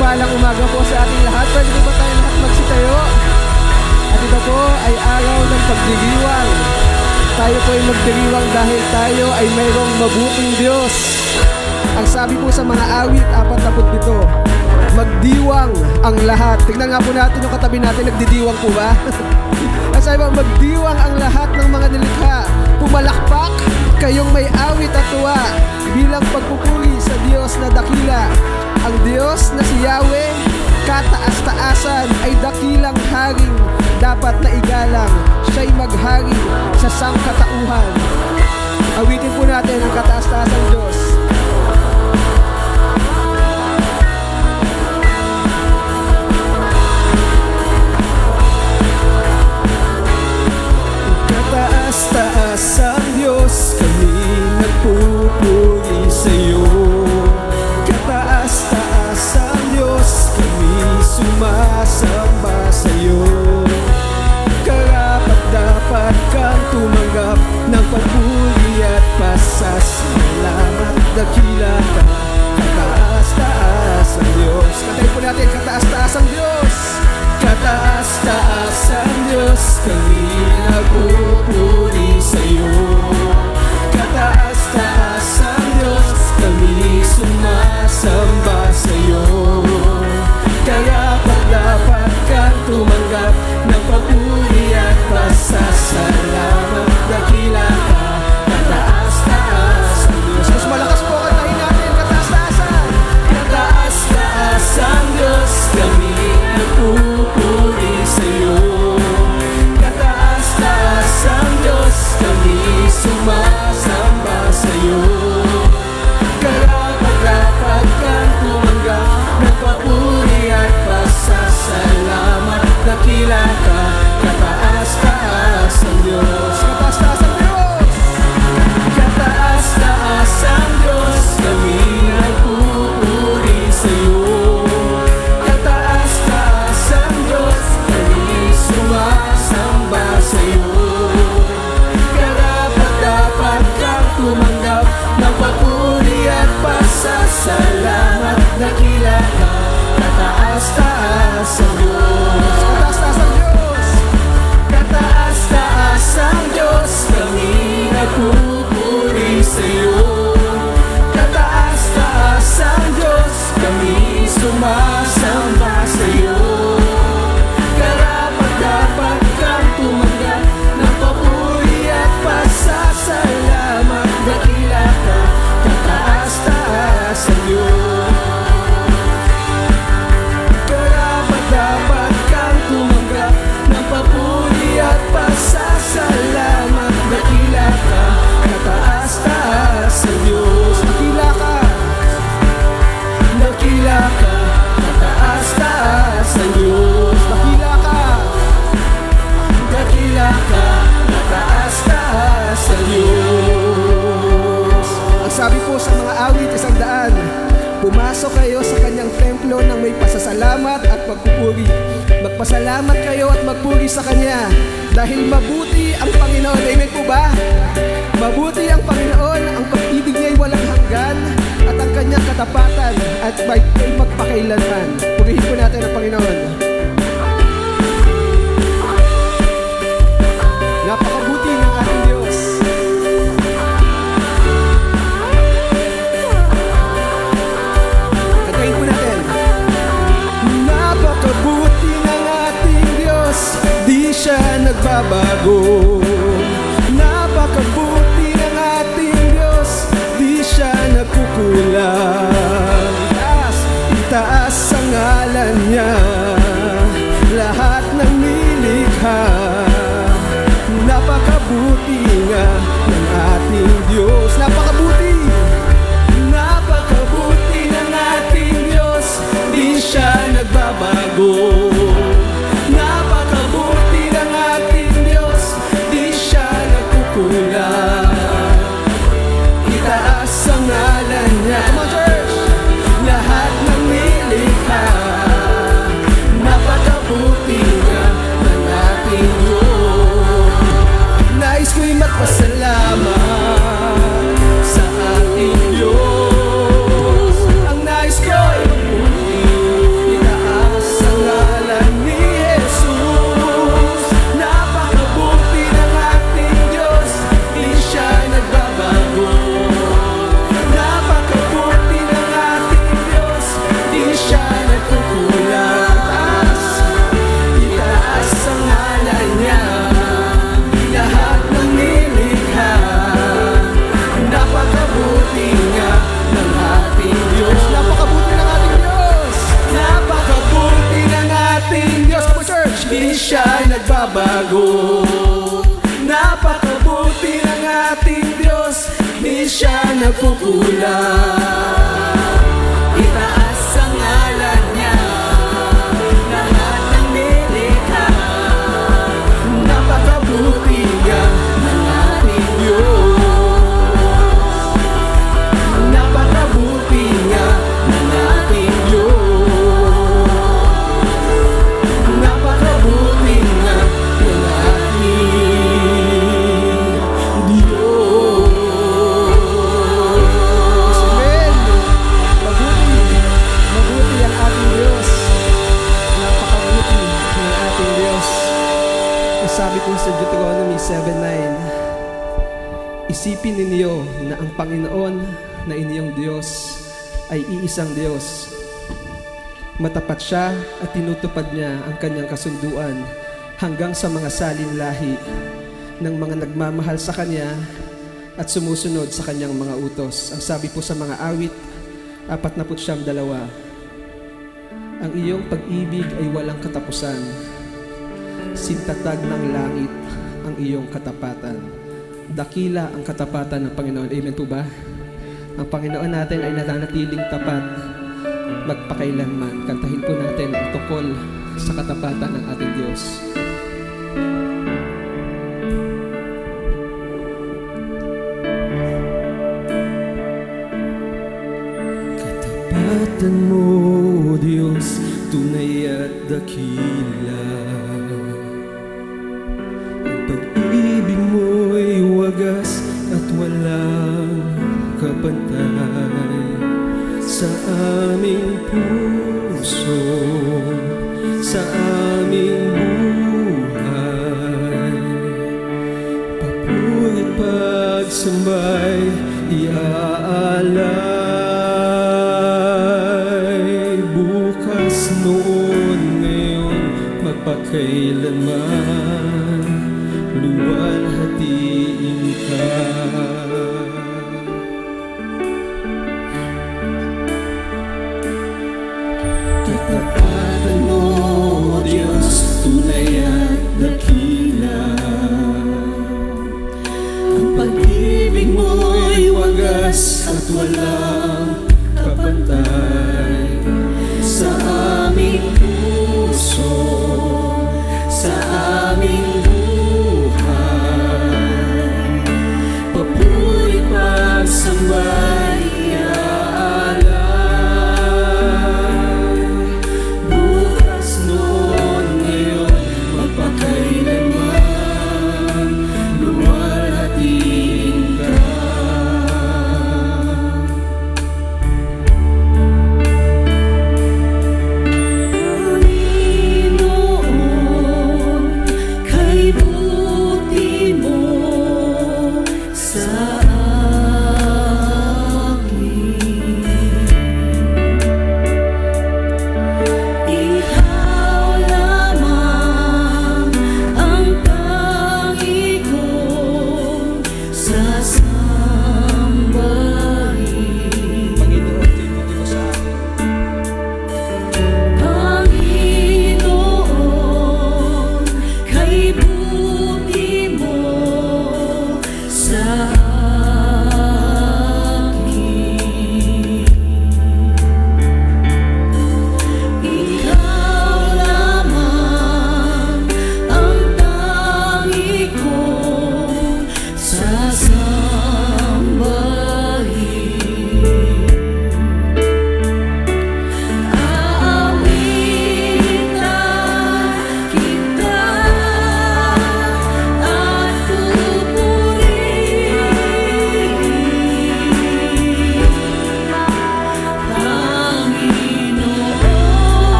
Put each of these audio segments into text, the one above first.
Mapagpalang umaga po sa ating lahat. Pwede po ba tayo lahat magsitayo? At ito po ay araw ng pagdiriwang. Tayo po ay magdiriwang dahil tayo ay mayroong mabuting Diyos. Ang sabi po sa mga awit 47, magdiwang ang lahat. Tignan nga po natin yung katabi natin, nagdidiwang po ba? Ang sabi po, magdiwang ang lahat ng mga nilikha. Pumalakpak kayong may awit at tuwa bilang pagpupuri sa Diyos na dakila. Ang Diyos na si Yahweh, kataas-taasan ay dakilang haring dapat na igalang. Siya'y maghari sa sangkatauhan. Awitin po natin ang kataas-taasang Diyos. Kataas-taasang Diyos, kami nagpupuri sa'yo. Kataas-taasang Diyos, kami sumasamba sa'yo. Karapat-dapat kang tumanggap ng papuri at pasasalamat. Dakila ka, kataas-taasang Diyos. Kantahin po natin, kataas-taasang Diyos. Kataas-taasang Diyos, kami nagpupuri sa'yo. Kataas-taasang Diyos, kami sumasamba sa'yo. Karapat-dapat kang tumanggap ng papuri at pasasalamat. Dakila ka, kataas-taasang Diyos. Mas malakas po, kantahin natin, kataas-taasan. Kataas-taasang Diyos, kami nagpupuri sa'yo. Kataas-taasang Diyos, kami sumasamba sa'yo. Karapat-dapat kang tumanggap ng papuri at pasasalamat. Dakila ka, kataas-taasang Diyos. Kataas-taasang Diyos. Kataas-taasang Diyos, kami nagpupuri sa'yo. Kataas-taasang Diyos, kami sumasamba sa'yo. Karapat-dapat kang tumanggap ng papuri at pasasalamat. Dakila ka, kataas-taasang Diyos. Kataas-taasang Diyos. Kataas-taasang Diyos, kami nagpupuri sa'yo. Kataas-taasang Diyos, kami sumasamba sa'yo. Karapat-dapat kang tumanggap ng papuri at pasasalamat. Dakila ka, kataas-taasang Diyos. Karapat-dapat kang tumanggap ng papuri at pasasalamat. Dakila ka, kataas-taasang Diyos. Dakila ka, dakila ka, kataas-taasang Diyos. Dakila ka, dakila ka, kataas-taasang Diyos. Ang sabi po sa mga awit 100, pumasok kayo sa kanyang templo ng may pasasalamat at pagpupuri. Magpasalamat kayo at magpuri sa kanya dahil mabuti ang Panginoon. Amen po ba? Mabuti ang Panginoon, ang pag-ibig niya'y walang hanggan at ang kanyang katapatan at may magpakailanman. Purihin po natin ang Panginoon. Napakabuti ng ating Diyos. Kantahin po natin. Napakabuti ng ating Diyos, di siya nagbabago. Napakabuti ng ating Diyos, di siya nagkukulang. Itaas ang ngalan niya, lahat ng nilikha. Napakabuti nga ng ating Diyos. Napakabuti. Napakabuti ng ating Diyos, di siya nagbabago. Napakabuti ng ating Diyos, di siya nagkukulang. Itaas ang ngalan niya. Come on, church! Lahat ng nilikha. Napakabuti nga ng ating Diyos. Nais ko'y magpasalamat sa ating Diyos. Ang nais ko'y magpuri nagbabago. Napakabuti ng ating Diyos, di siya nagkukulang. Itaas ang ngalan niya, lahat ng nilikha. Napakabuti nga ng ating Diyos. Napakabuti nga ng ating Diyos. Napakabuti nga ng ating Diyos. Amen. Mabuti ang ating Diyos. Napakabuti ng ating Diyos. Sabi ko sa Deuteronomy 7:9, isipin ninyo na ang Panginoon na inyong Diyos ay iisang Diyos. Matapat siya at tinutupad niya ang kanyang kasunduan hanggang sa mga salinlahi ng mga nagmamahal sa Kanya at sumusunod sa Kanyang mga utos. Ang sabi po sa mga awit 49:2, ang iyong pag-ibig ay walang katapusan, sintatag ng langit ang iyong katapatan. Dakila ang katapatan ng Panginoon. Amen po ba? Ang Panginoon natin ay nananatiling tapat magpakailanman. Kantahin po natin ang tukol sa katapatan ng ating Diyos. Katapatan mo, Diyos, tunay at dakila. Ang pag-ibig mo'y wagas at walang kapantay sa aming puso, sa aming buhay. Papuri pagsambay, iaalay. Bukas, noon, ngayon, magpakailanman, luwalhatiin ka. Katapatan mo, Diyos, tunay at dakila. Ang pag-ibig mo'y wagas at walang kapantay sa aming puso, sa aming buhay. Papuri pagsambay,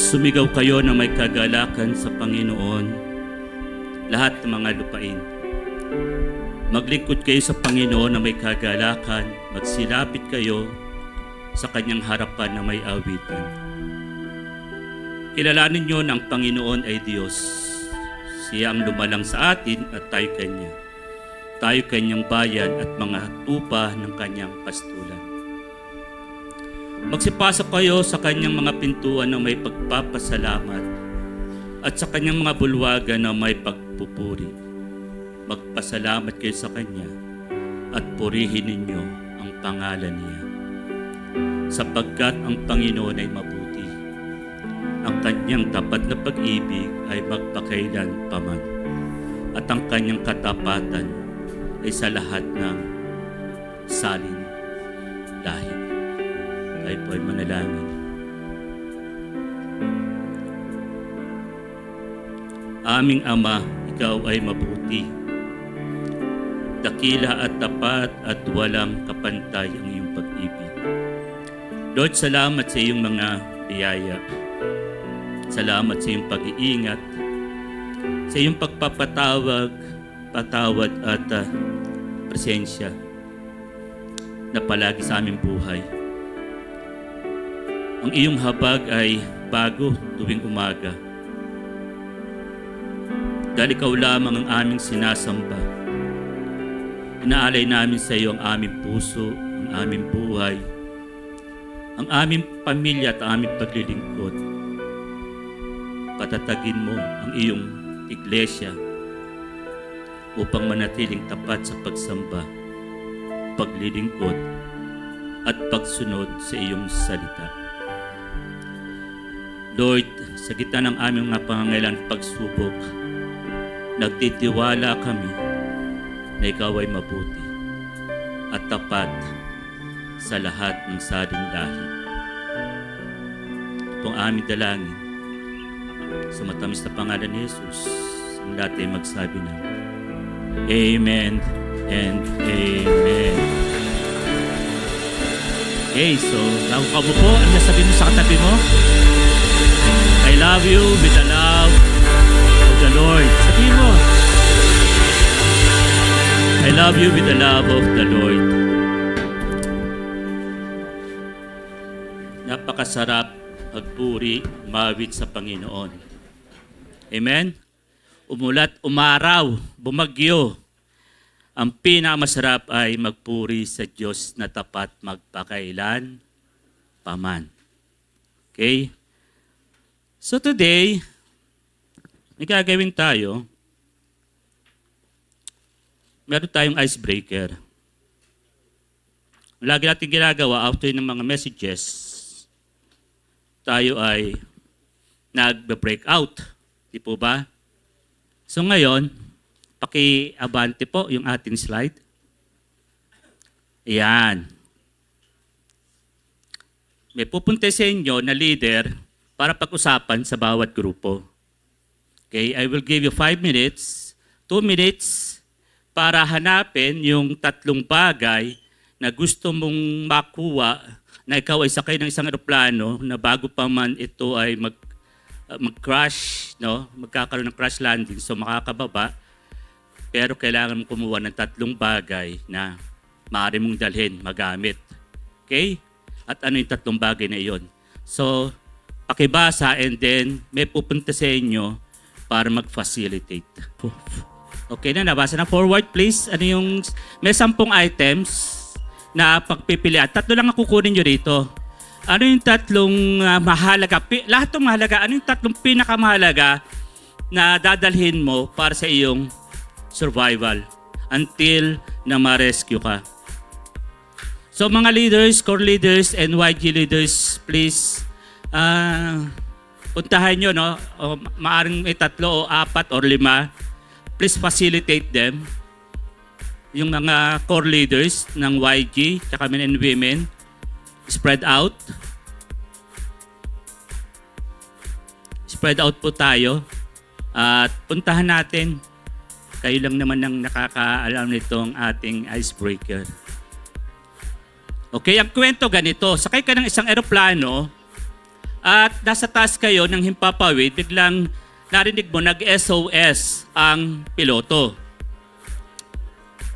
Sumigaw kayo na may kagalakan sa Panginoon, lahat ng mga lupain. Maglingkod kayo sa Panginoon na may kagalakan, magsilapit kayo sa kanyang harapan na may awitan. Kilalanin niyo na ang Panginoon ay Diyos. Siya ang lumalang sa atin at tayo kanya. Tayo kanyang bayan at mga tupa ng kanyang pastulan. Magsipasok kayo sa kanyang mga pintuan na may pagpapasalamat at sa kanyang mga bulwagan na may pagpupuri. Magpasalamat kayo sa kanya at purihin ninyo ang pangalan niya. Sapagkat ang Panginoon ay mabuti. Ang kanyang tapat na pag-ibig ay magpakailan paman. At ang kanyang katapatan ay sa lahat ng salin lahi. Tayo po ay manalangin. Aming Ama, ikaw ay mabuti. Dakila at tapat at walang kapantay ang iyong pag-ibig. Lord, salamat sa iyong mga biyaya. Salamat sa iyong pag-iingat, sa iyong pagpapatawag, patawad at presensya na palagi sa aming buhay. Ang iyong habag ay bago tuwing umaga. Dahil ikaw lamang ang aming sinasamba. Inaalay namin sa iyo ang aming puso, ang aming buhay, ang aming pamilya at aming paglilingkod. Patatagin mo ang iyong iglesia upang manatiling tapat sa pagsamba, paglilingkod, at pagsunod sa iyong salita. Lord, sa gitna ng aming mga pangangailangan at pagsubok, nagtitiwala kami na ikaw ay mabuti at tapat sa lahat ng saling lahi. Ito ang aming dalangin sa matamis na pangalan ni Jesus. Ang lahat ay magsabi na Amen and Amen. Okay, so bago ka po, ano sabihin mo sa katabi mo? I love you with the love of the Lord. Sabihin mo, I love you with the love of the Lord. Napakasarap magpuri, umawit sa Panginoon. Amen? Umulat, umaraw, bumagyo. Ang pinakamasarap ay magpuri sa Diyos na tapat magpakailan paman. Okay? So today, may gagawin tayo. Meron tayong icebreaker. Lagi natin ginagawa after ng mga messages, tayo ay nag-break out. Di po ba? So ngayon, paki-abante po yung ating slide. Ayan. May pupunta sa inyo na leader para pag-usapan sa bawat grupo. Okay, I will give you 5 minutes, 2 minutes para hanapin yung 3 bagay na gusto mong makuha na ikaw ay sakay ng isang eroplano na bago pa man ito ay mag-crash, no? Magkakaroon ng crash landing, so makakababa. Pero kailangan mong kumuha ng 3 bagay na maaari mong dalhin, magamit. Okay? At ano yung 3 bagay na iyon? So, pakibasa and then may pupunta sa inyo para mag-facilitate. Okay na, nabasa na. Forward please. Ano yung, may 10 items na pagpipilian. 3 lang ang kukunin nyo dito. Ano yung 3 mahalaga? Lahat ng mahalaga. Ano yung 3 pinakamahalaga na dadalhin mo para sa iyong survival until na ma-rescue ka? So mga leaders, core leaders, and YG leaders, please, puntahan nyo, no? O, maaring may 3 o 4 or 5. Please facilitate them. Yung mga core leaders ng YG, tsaka men and women, spread out. Spread out po tayo. At puntahan natin. Kayo lang naman ang nakakaalam nitong ating icebreaker. Okay, ang kwento ganito. Sakay ka ng isang eroplano At nasa taas kayo ng himpapawid, biglang narinig mo nag-SOS ang piloto.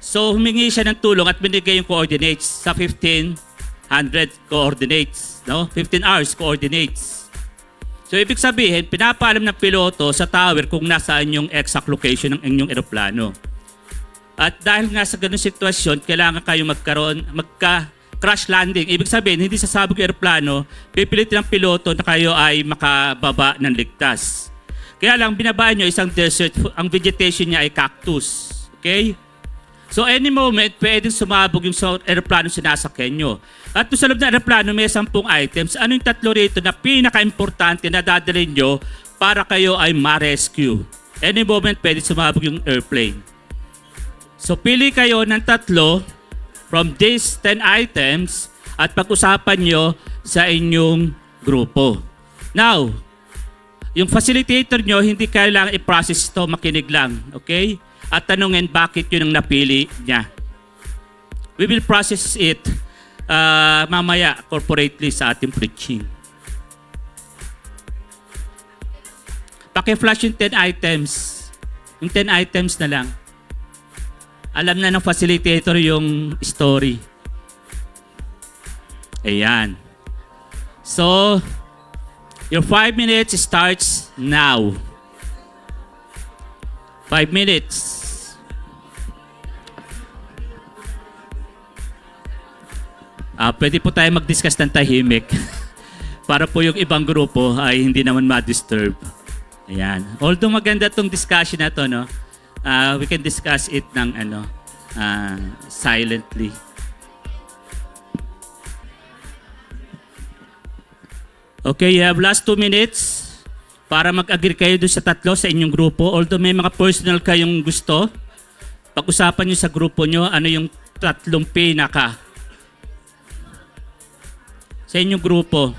So humingi siya ng tulong at binigay yung coordinates sa 1500 coordinates, no? 15 hours coordinates. So ibig sabihin, pinapaalam ng piloto sa tower kung nasaan yung exact location ng inyong eroplano. At dahil nga sa ganung sitwasyon, kailangan kayo magka-crash landing. Ibig sabihin, hindi sasabog yung eroplano, pipilitin ng piloto na kayo ay makababa ng ligtas. Kaya lang, binabaan nyo isang desert, ang vegetation niya ay cactus. Okay? So any moment, pwedeng sumabog yung aeroplano sinasakyan nyo. At sa loob ng aeroplano, may 10 items. Ano yung 3 rito na pinaka-importante na dadalhin nyo para kayo ay ma-rescue? Any moment, pwedeng sumabog yung airplane. So pili kayo ng 3 from these 10 items at pag-usapan nyo sa inyong grupo. Now, yung facilitator nyo, hindi kailangan i-process ito, makinig lang. Okay? At tanungin bakit yun ang napili niya. We will process it mamaya corporately sa ating preaching. Paki-flash yung 10 items. Yung 10 items na lang. Alam na ng facilitator yung story. Ayan. So, your 5 minutes starts now. 5 minutes. Pwede po tayo mag-discuss ng tahimik para po yung ibang grupo ay hindi naman ma-disturb. Ayan. Although maganda tong discussion na to, no? We can discuss it ng silently. Okay, you have last 2 minutes para mag-agree kayo doon sa 3 sa inyong grupo. Although may mga personal kayong gusto, pag-usapan nyo sa grupo nyo ano yung 3 pinaka sa inyong grupo.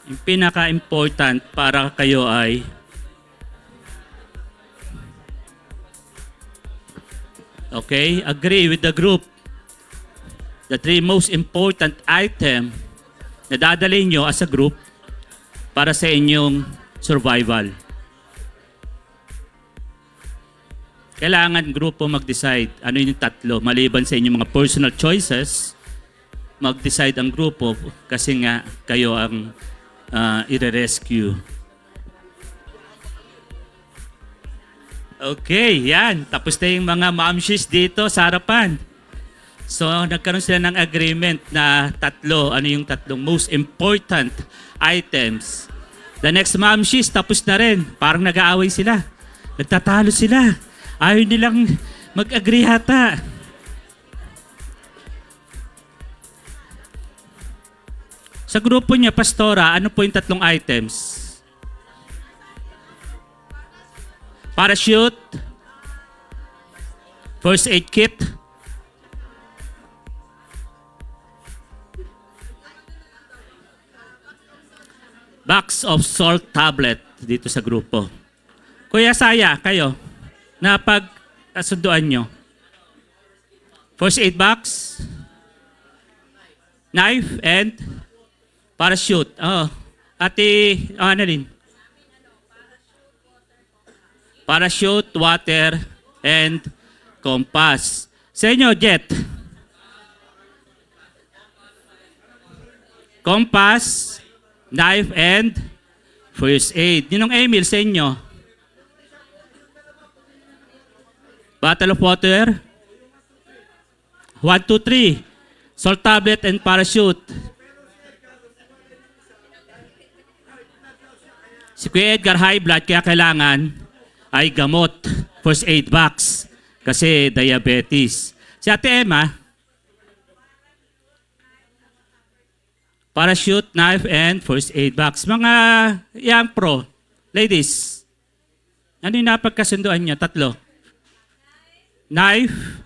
Yung pinaka-important para kayo ay okay, agree with the group. The 3 most important item na dadalhin nyo as a group para sa inyong survival. Kailangan grupo mag-decide ano yung 3 maliban sa inyong mga personal choices. Mag-decide ang grupo kasi nga kayo ang i-rescue. Okay, yan. Tapos na yung mga mamshis dito sa harapan. So, nagkaroon sila ng agreement na 3. Ano yung 3 most important items. The next mamshis, tapos na rin. Parang nag-aaway sila. Nagtatalo sila. Ayaw nilang mag-agree hata. Sa grupo niya, Pastora, ano po yung 3 items? Parachute, first aid kit, box of salt tablet dito sa grupo. Kuya Saya, kayo, na pag-asunduan nyo. First aid box, knife, and parachute. Oh, ate, ano rin? Parachute, water, and compass. Sa inyo, Jet? Compass, knife, and first aid. Yun ang Emil sa inyo? Bottle of water? 1, 2, 3. Salt tablet and parachute. Si Kuya Edgar high blood kaya kailangan ay gamot, first aid box kasi diabetes. Si Ate Emma, parachute, knife, and first aid box. Mga young pro, ladies, ano yung napagkasunduan nyo? 3. Knife,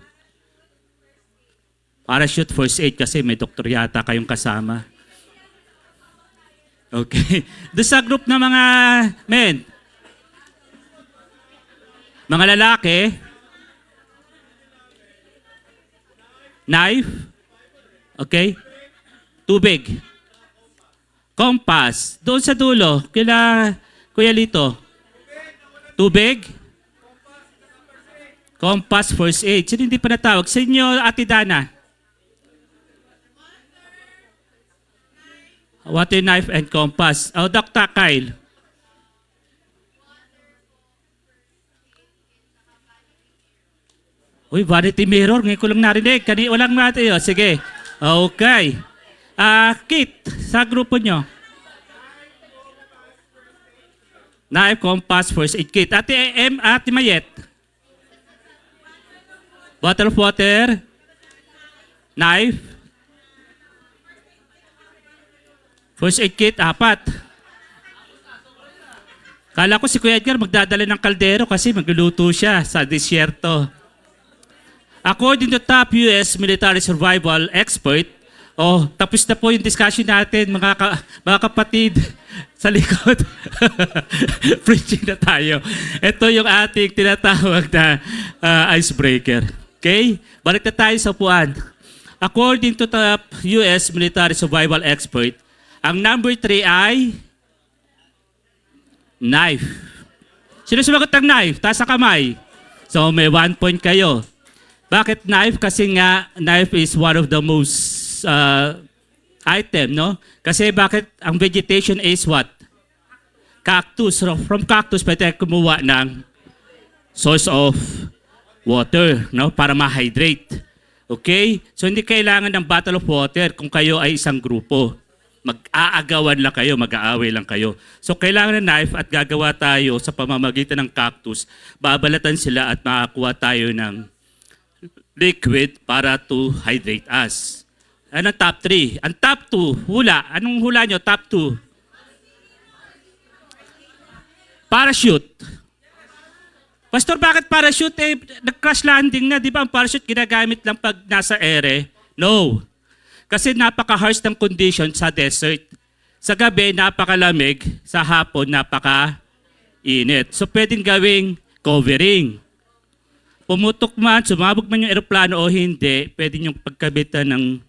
parachute, first aid kasi may doktor yata kayong kasama. Okay. Doon sa group na mga men, mga lalaki, knife, okay, tubig, Compass. Doon sa dulo, kila Kuya Lito. Tubig? Compass first aid. Sino hindi pa natawag? Sa inyo, Ate Dana. Water knife and compass. Oh, Dr. Kyle. Uy, vanity mirror. Ngayon ko lang narinig. Walang natin yun. Sige. Okay. Kit, sa grupo nyo. Knife, compass, first aid kit. Ate Mayet. Bottle of water. Knife. First aid kit, 4. Kala ko si Kuya Edgar magdadala ng kaldero kasi magluluto siya sa disyerto. According to top US military survival expert, tapos na po yung discussion natin, mga kapatid sa likod. Preaching na tayo. Ito yung ating tinatawag na icebreaker. Okay? Balik na tayo sa upuan. According to top US military survival expert, ang number 3 ay knife. Sino sumagot ng knife? Taas ang kamay. So may 1 point kayo. Bakit knife? Kasi nga, knife is one of the most item, no? Kasi bakit ang vegetation is what? Cactus. So from cactus, pwede kumuha ng source of water, no? Para ma-hydrate. Okay? So hindi kailangan ng bottle of water kung kayo ay isang grupo. Mag-aagawan lang kayo, mag-aaway lang kayo. So kailangan ng knife at gagawa tayo sa pamamagitan ng cactus. Babalatan sila at makakuha tayo ng liquid para to hydrate us. Ano ang top 3? Ang top 2, hula. Anong hula nyo? Top 2. Parachute. Pastor, bakit parachute? Nag-crash landing na. Di ba ang parachute ginagamit lang pag nasa ere? No. Kasi napaka-harsh ng condition sa desert. Sa gabi, napakalamig. Sa hapon, napaka-init. So, pwedeng gawing covering. Pumutok man, sumabog man yung eroplano o hindi, pwede niyong pagkabitan ng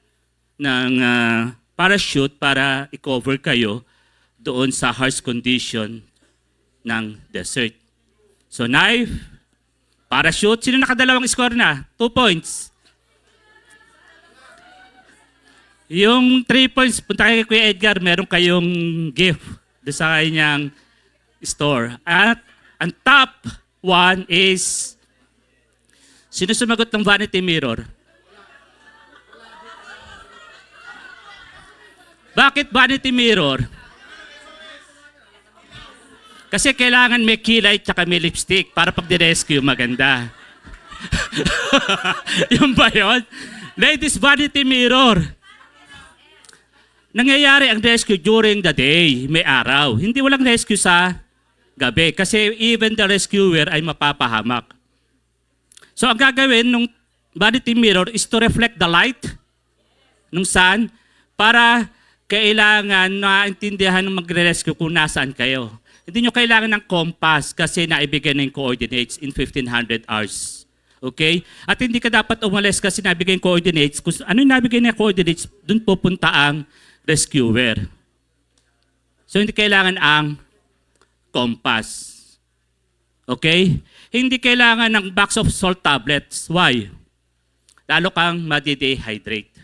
parachute para i-cover kayo doon sa harsh condition ng desert. So knife, parachute, sino nakadalawang score na? 2 points. Yung 3 points, punta kay Kuya Edgar, meron kayong gift doon sa kanyang store. At ang top 1 is... Sino sumagot ng vanity mirror? Bakit vanity mirror? Kasi kailangan may kilay at may lipstick para pag di-rescue maganda. Yung ba yun? Ladies, vanity mirror. Nangyayari ang rescue during the day, may araw. Hindi walang rescue sa gabi kasi even the rescuer ay mapapahamak. So ang gagawin ng vanity mirror is to reflect the light ng sun para kailangan maintindihan ng magre-rescue kung nasaan kayo. Hindi nyo kailangan ng compass kasi naibigay na yung coordinates in 1500 hours. Okay? At hindi ka dapat umalis kasi nabigay yung coordinates. Kung ano yung nabigay na coordinates, dun pupunta ang rescuer. So hindi kailangan ang compass. Okay? Hindi kailangan ng box of salt tablets. Why? Lalo kang madi-dehydrate.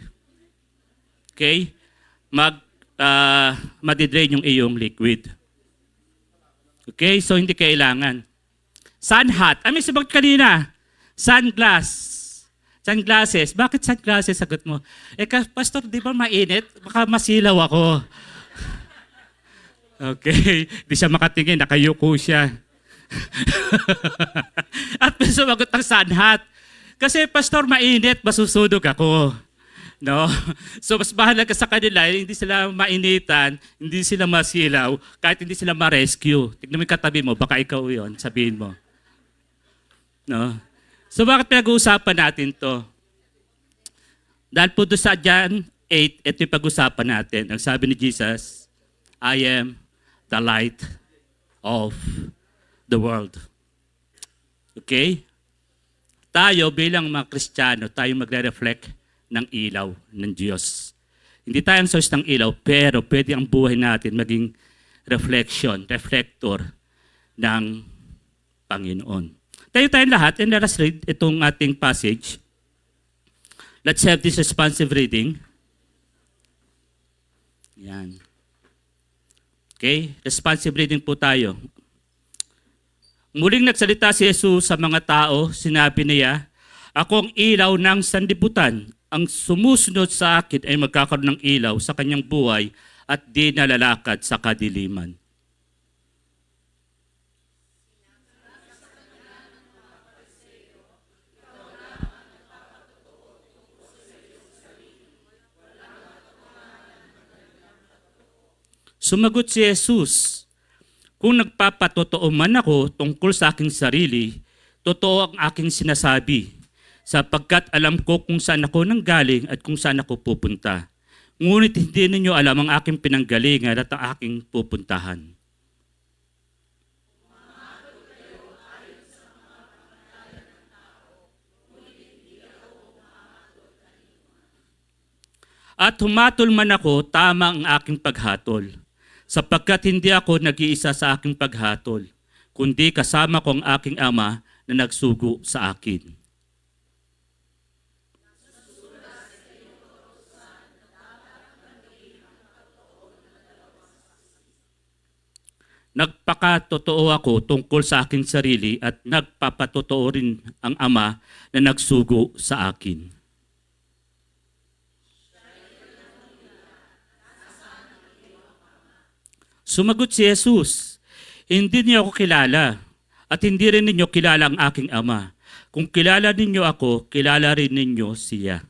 Okay? Madi-drain yung iyong liquid. Okay? So, hindi kailangan. Sun hat. May sagot kanina. Sunglass. Sunglasses. Bakit sunglasses? Sagot mo. Pastor, di ba mainit? Baka masilaw ako. Okay. Di siya makatingin. Nakayuko siya. At may sumagot ng sun hat. Kasi pastor, mainit, masusunog ako. No? So mas bahala ka sa kanila, hindi sila mainitan, hindi sila masilaw, kahit hindi sila ma-rescue. Tignan mo yung katabi mo, baka ikaw yon, sabihin mo. No? So bakit pinag-uusapan natin to? Dahil po doon sa John 8, ito yung pag-usapan natin. Ang sabi ni Jesus, I am the light of the world. Okay? Tayo bilang mga Kristiyano, tayo magre-reflect ng ilaw ng Diyos. Hindi tayo ang source ng ilaw, pero pwede ang buhay natin maging reflector ng Panginoon. Tayo tayong lahat, and let us read itong ating passage. Let's have this responsive reading. Yan. Okay, responsive reading po tayo. Muling nagsalita si Jesus sa mga tao, sinabi niya, "Ako ang ilaw ng sanlibutan. Ang sumusunod sa akin ay magkakaroon ng ilaw sa kanyang buhay at di nalalakad sa kadiliman." Sumagot si Jesus, "Kung nagpapatotoo man ako tungkol sa aking sarili, totoo ang aking sinasabi, sapagkat alam ko kung saan ako nanggaling at kung saan ako pupunta. Ngunit hindi ninyo alam ang aking pinanggalingan at ang aking pupuntahan." At humatol man ako, tama ang aking paghatol. Sapagkat hindi ako nag-iisa sa aking paghatol, kundi kasama ko ang aking Ama na nagsugo sa akin. Nagpakatotoo ako tungkol sa aking sarili at nagpapatotoo rin ang Ama na nagsugo sa akin. Sumagot si Jesus, "Hindi niyo ako kilala at hindi rin ninyo kilala ang aking Ama. Kung kilala ninyo ako, kilala rin ninyo siya."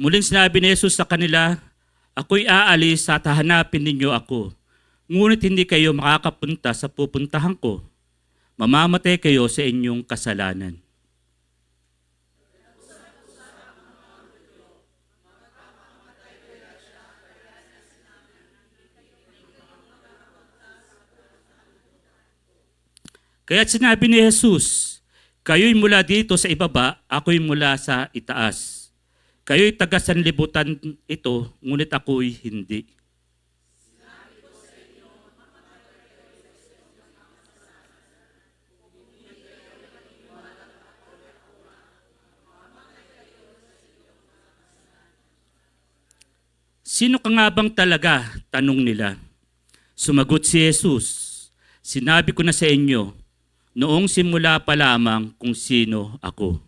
Muling sinabi ni Jesus sa kanila, "Ako'y aalis at hahanapin ninyo ako. Ngunit hindi kayo makakapunta sa pupuntahan ko. Mamamatay kayo sa inyong kasalanan." Kaya't sinabi ni Jesus, "Kayo'y mula dito sa ibaba, ako'y mula sa itaas. Kayo'y taga sanlibutan ito, ngunit ako'y hindi." "Sino ka nga bang talaga?" tanong nila. Sumagot si Jesus, "Sinabi ko na sa inyo, noong simula pa lamang kung sino ako."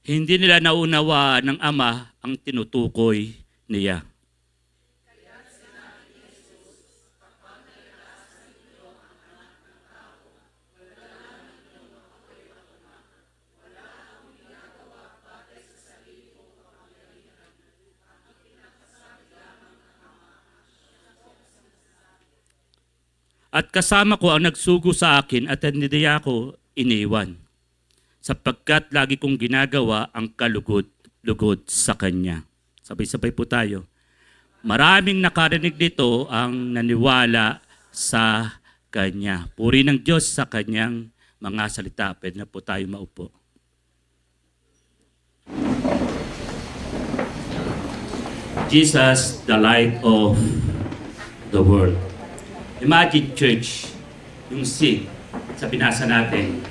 Hindi nila naunawa ng Ama ang tinutukoy niya. At kasama ko ang nagsugo sa akin at hindi ako iniwan, sapagkat lagi kong ginagawa ang kalugod-lugod sa Kanya. Sabay-sabay po tayo. Maraming nakarinig dito ang naniwala sa Kanya. Puri ng Diyos sa Kanyang mga salita. Pwede na po tayo maupo. Jesus, the light of the world. Imagine, church, yung C sa binasa natin.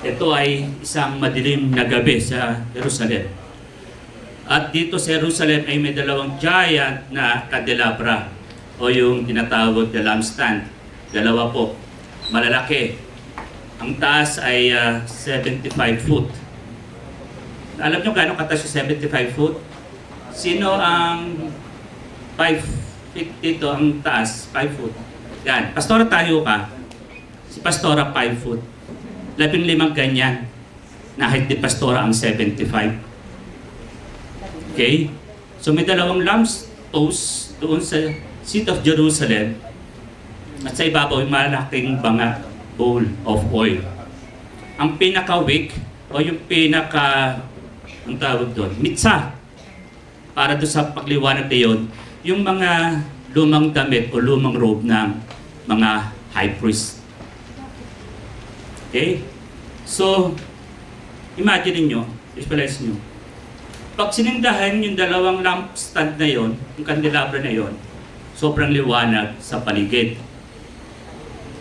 Ito ay isang madilim na gabi sa Jerusalem. At dito sa Jerusalem ay may dalawang giant na candelabra o yung tinatawag na lampstand. Dalawa po, malalaki. Ang taas ay 75 foot. Alam nyo gaano kataas yung 75 foot? Sino ang 5 feet dito ang taas? 5 foot. Yan, pastora tayo ka. Si pastora 5 foot. 15 ganyan. Na height ni pastora ang 75. Okay? So may dalawang lamppost doon sa seat of Jerusalem at sa ibabaw may malaking banga bowl of oil. Ang pinaka-wick o yung ang tawag doon, mitsa, para doon sa pagliwanag na yun, yung mga lumang damit o lumang robe ng mga high priest. Okay? So, imagine nyo, visualize nyo, pag sinindahan yung dalawang lampstand na yon, yung candelabra na yon, sobrang liwanag sa paligid.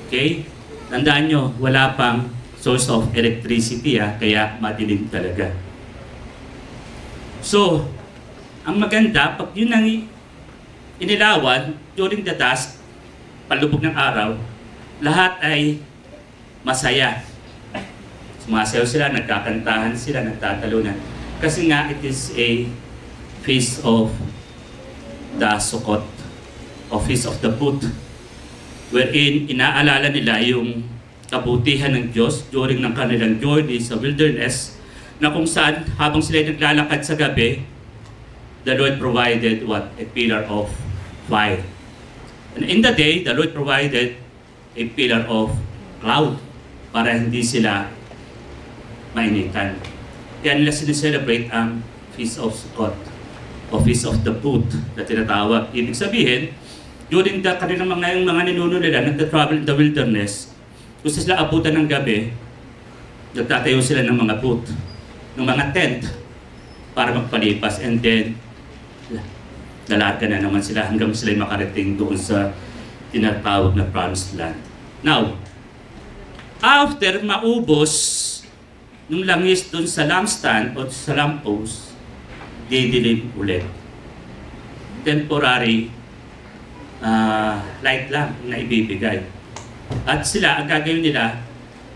Okay? Tandaan nyo, wala pang source of electricity, kaya madilim talaga. So, ang maganda, pag yun ang inilawan during the dusk, palubog ng araw, lahat ay masaya. Sumasayaw sila, nagkakantahan sila, nagtatalunan. Kasi nga, it is a feast of the Sukkot, o Feast of the Booth, wherein inaalala nila yung kabutihan ng Diyos during ng kanilang journey sa wilderness, na kung saan habang sila naglalakad sa gabi, the Lord provided what? A pillar of fire. And in the day, the Lord provided a pillar of cloud para hindi sila mainitan. Kaya nila sineselebrate ang Feast of Sukkot o Feast of the Booth na tinatawag. Ibig sabihin, during the kanilang mga ninuno nila, nagta-travel in the wilderness, kung sila abutan ng gabi, nagtatayo sila ng mga booth, ng mga tent para magpalipas, and then lalarga na naman sila hanggang sila makarating doon sa tinatawag na Promised Land. Now, after maubos nung langis doon sa lampstand o sa lamppost, didilim ulit. Temporary light lang na ibibigay. At sila, ang gagawin nila,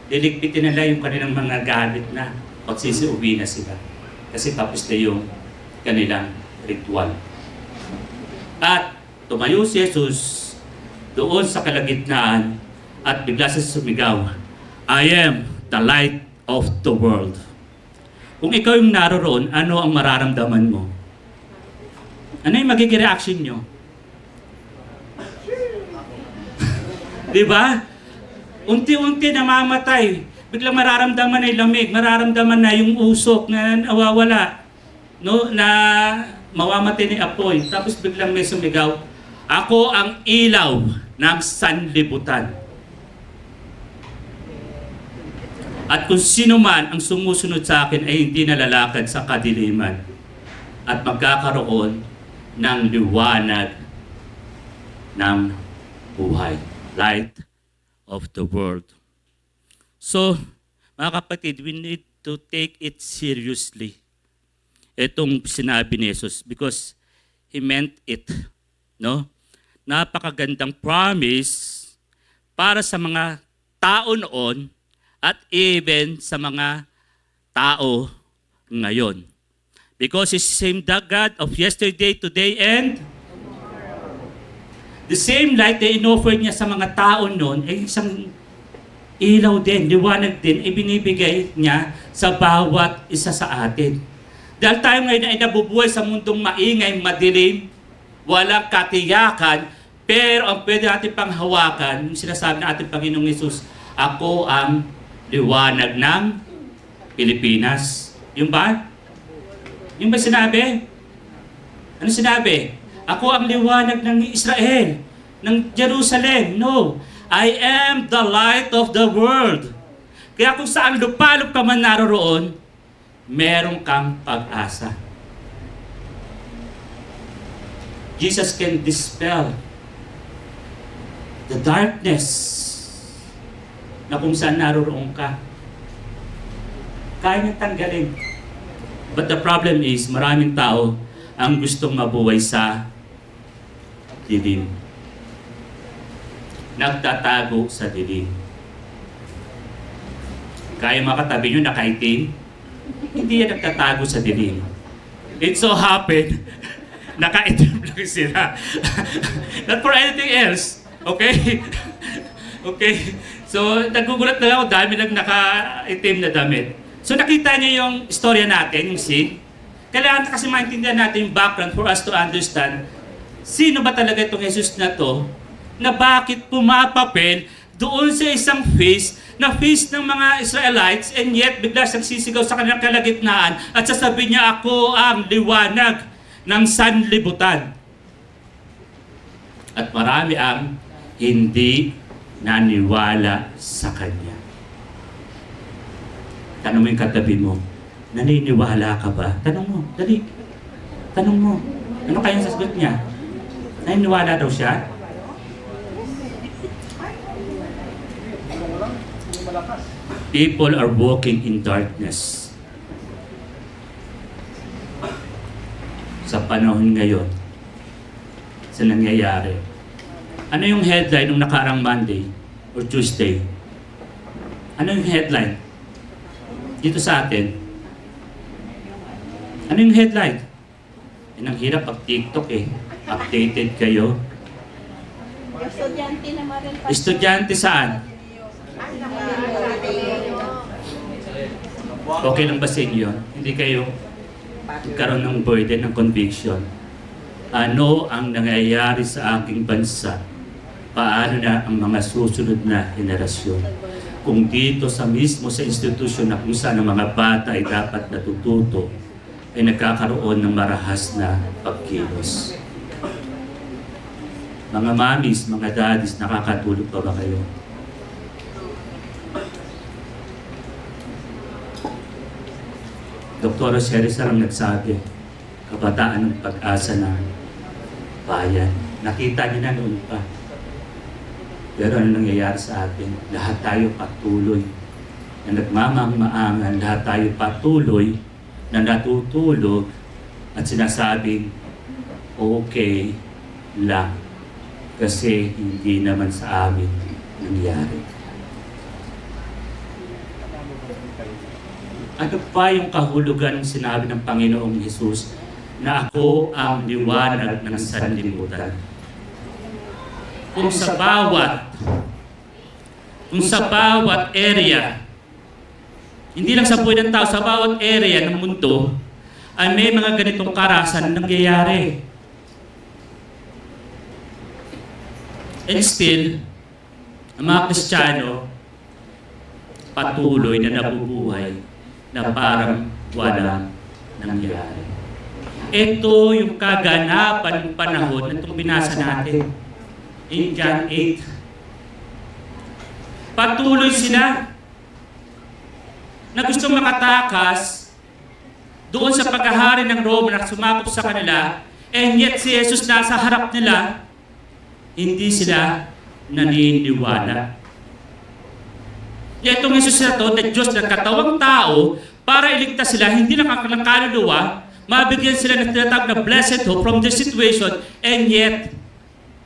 liligpitin nila yung kanilang mga gamit na pagsisiuwi na sila. Kasi tapos na yung kanilang ritual. At tumayo si Jesus doon sa kalagitnaan at bigla siya sumigaw, I am the light of the world. Kung ikaw yung naroon, ano ang mararamdaman mo? Ano yung magiging reaction nyo? Diba? Unti-unti namamatay. Biglang mararamdaman na yung lamig, mararamdaman na yung usok na nawawala, no? Na mawamatay ni apoy. Tapos biglang may sumigaw, ako ang ilaw ng sanlibutan. At kung sino man ang sumusunod sa akin ay hindi nalalakad sa kadiliman at magkakaroon ng liwanag ng buhay. Light of the world. So, mga kapatid, we need to take it seriously. Itong sinabi ni Jesus because He meant it. No? Napakagandang promise para sa mga tao noon at even sa mga tao ngayon. Because He's the same God of yesterday, today, and the same light na in-offer niya sa mga tao noon ay isang ilaw din, liwanag din, ibinibigay niya sa bawat isa sa atin. Dahil tayo ngayon ay nabubuhay sa mundong maingay, madilim, walang katiyakan, pero ang pwede natin panghawakan, yung sinasabi na ating Panginoong Hesus, ako ang liwanag ng Pilipinas. Yung ba? Yung ba sinabi? Ano sinabi? Ako ang liwanag ng Israel, ng Jerusalem. No. I am the light of the world. Kaya kung saan lupalop ka man naroon, meron kang pag-asa. Jesus can dispel the darkness na kung saan naroon ka. Kaya niyang tanggalin. But the problem is, maraming tao ang gustong mabuhay sa dilim. Nagtatago sa dilim. Kaya makatabi nyo nakaitim, hindi yan nagtatago sa dilim. It so happened, nakaitim lang sila. Not for anything else. Okay? Okay? So, nagugulat na ako dahil may nakaitim na damit. So, nakita niyo yung istorya natin, yung scene. Kailangan kasi maintindihan natin yung background for us to understand sino ba talaga itong Jesus na to, na bakit pumapapel doon sa isang feast na feast ng mga Israelites, and yet bigla siyang sisigaw sa kanilang kalagitnaan at sasabihin niya, ako ang liwanag ng sanlibutan. At marami ang hindi naniwala sa kanya. Tanong mo yung katabi mo, naniniwala ka ba? Tanong mo, dali. Tanong mo, ano kayang sasagot niya? Naniniwala daw siya? People are walking in darkness. Sa panahon ngayon, sa nangyayari. Ano yung headline ng nakaarang Monday or Tuesday? Ano yung headline? Dito sa atin. Ano yung headline? Yan ang hirap pag TikTok eh. Updated kayo. Estudyante naman rin pa. Estudyante saan? Okay lang ba sa inyo? Hindi kayo magkaroon ng burden, ng conviction. Ano ang nangyayari sa aking bansa? Paano na ang mga susunod na henerasyon? Kung dito sa mismo sa institusyon na kung saan ang mga bata ay dapat natututo, ay nagkakaroon ng marahas na pagkilos. Mga mamis, mga daddies, nakakatulog pa ba kayo? Dr. Rizal ang nagsabi, kabataan ng pag-asa ng bayan. Nakita niyo na noon pa. Pero ano nangyayari sa atin? Lahat tayo patuloy na nagmamang-maangan, lahat tayo patuloy na natutulog at sinasabing okay lang kasi hindi naman sa amin nangyari. Ano pa yung kahulugan ng sinabi ng Panginoong Hesus na ako ang liwanag ng sanlibutan? Kung sa bawat area, hindi lang sa buhay ng tao, sa bawat area ng mundo, ay may mga ganitong karasan nangyayari. And still, ang mga Kristiyano patuloy na nabubuhay na parang walang nangyari. Ito yung kaganapan ng panahon na itong binasa natin in John 8. Patuloy sila na gustong makatakas doon sa paghahari ng Roma na sumakop sa kanila, and yet si Jesus nasa harap nila, hindi sila naniniwala. Itong Jesus na to, na Diyos na katawang tao, para iligtas sila, hindi lang ang kaluluwa, mabigyan sila ng tinatawag na blessed hope from their situation, and yet,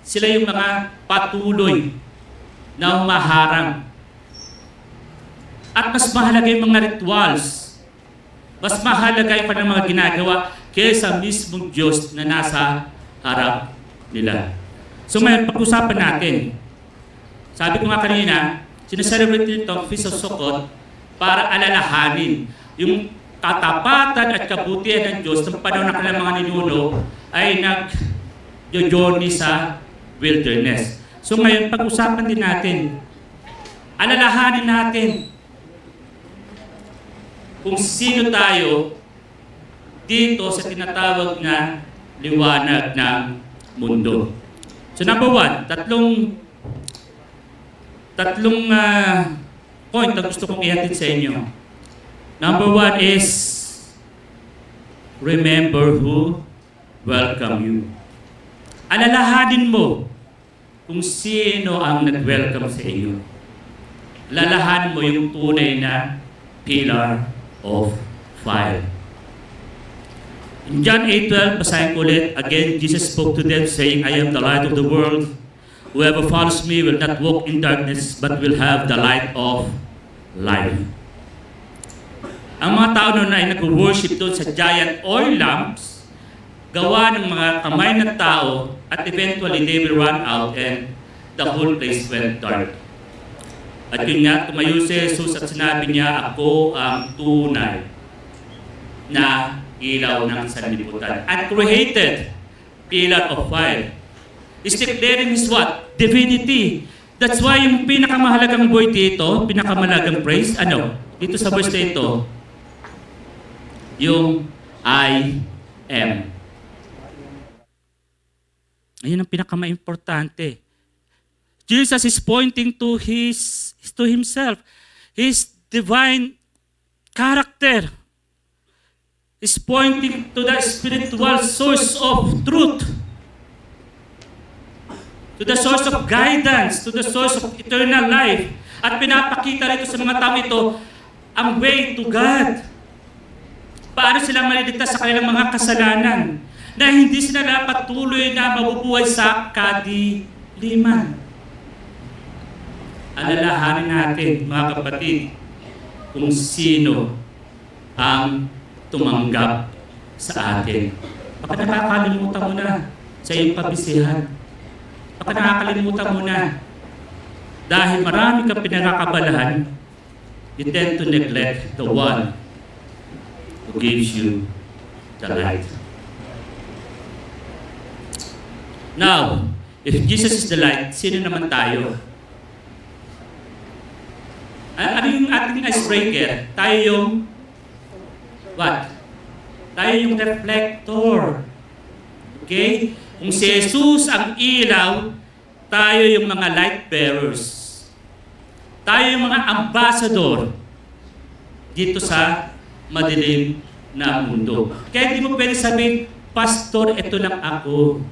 sila yung mga patuloy na umaharang. At mas mahalaga yung mga rituals, mas mahalaga yung kanilang mga ginagawa kaysa mismong Diyos na nasa harap nila. So ngayon, pag-usapan natin. Sabi ko nga kanina, sinaselebrate nito ang Feast of Sukkot para alalahanin yung katapatan at kabutihan ng Diyos ng panahon na kanilang mga ninuno ay nag-journey sa wilderness. So ngayon, pag-usapan din natin, alalahanin natin kung sino tayo dito sa tinatawag na liwanag ng mundo. So number one, tatlong point na gusto kong ihatid sa inyo. Number one is, remember who welcome you. Alalahanin mo kung sino ang nag-welcome sa iyo. Lalahanin mo yung tunay na pillar of fire. In John 8:12, basahin ko ulit, again, Jesus spoke to them saying, I am the light of the world. Whoever follows me will not walk in darkness, but will have the light of life. Ang mga tao noon ay nag-worship doon sa giant oil lamps, gawa ng mga kamay ng tao, at eventually they will run out and the whole place went dark. At yun nga, tumayo si Jesus at sinabi niya, ako ang tunay na ilaw ng sanlibutan. And created pillar of fire. Is declaring His what? Divinity. That's why yung pinakamahalagang word dito, pinakamahalagang praise, ano? Dito sa verse na ito, yung I am. Ayun ang pinakama-importante. Jesus is pointing to Himself. His divine character. Is pointing to the spiritual source of truth. To the source of guidance, to the source of eternal life. At pinapakita rito sa mga tao ito, ang way to God. Paano sila maliligtas sa kanilang mga kasalanan, na hindi sila dapat tuloy na mabubuhay sa kadiliman. Alalahanin natin, mga kapatid, kung sino ang tumanggap sa atin. Baka nakakalimutan mo na sa iyong pabisihan. Baka nakakalimutan mo na dahil marami kang pinakakabalahan, you tend to neglect the one who gives you the light. Now, if Jesus is the light, sino naman tayo? Ano yung ating icebreaker? Tayo yung what? Tayo yung reflector. Okay? Kung si Jesus ang ilaw, tayo yung mga light bearers. Tayo yung mga ambassador dito sa madilim na mundo. Kaya hindi mo pwede sabihin, Pastor, ito lang ako.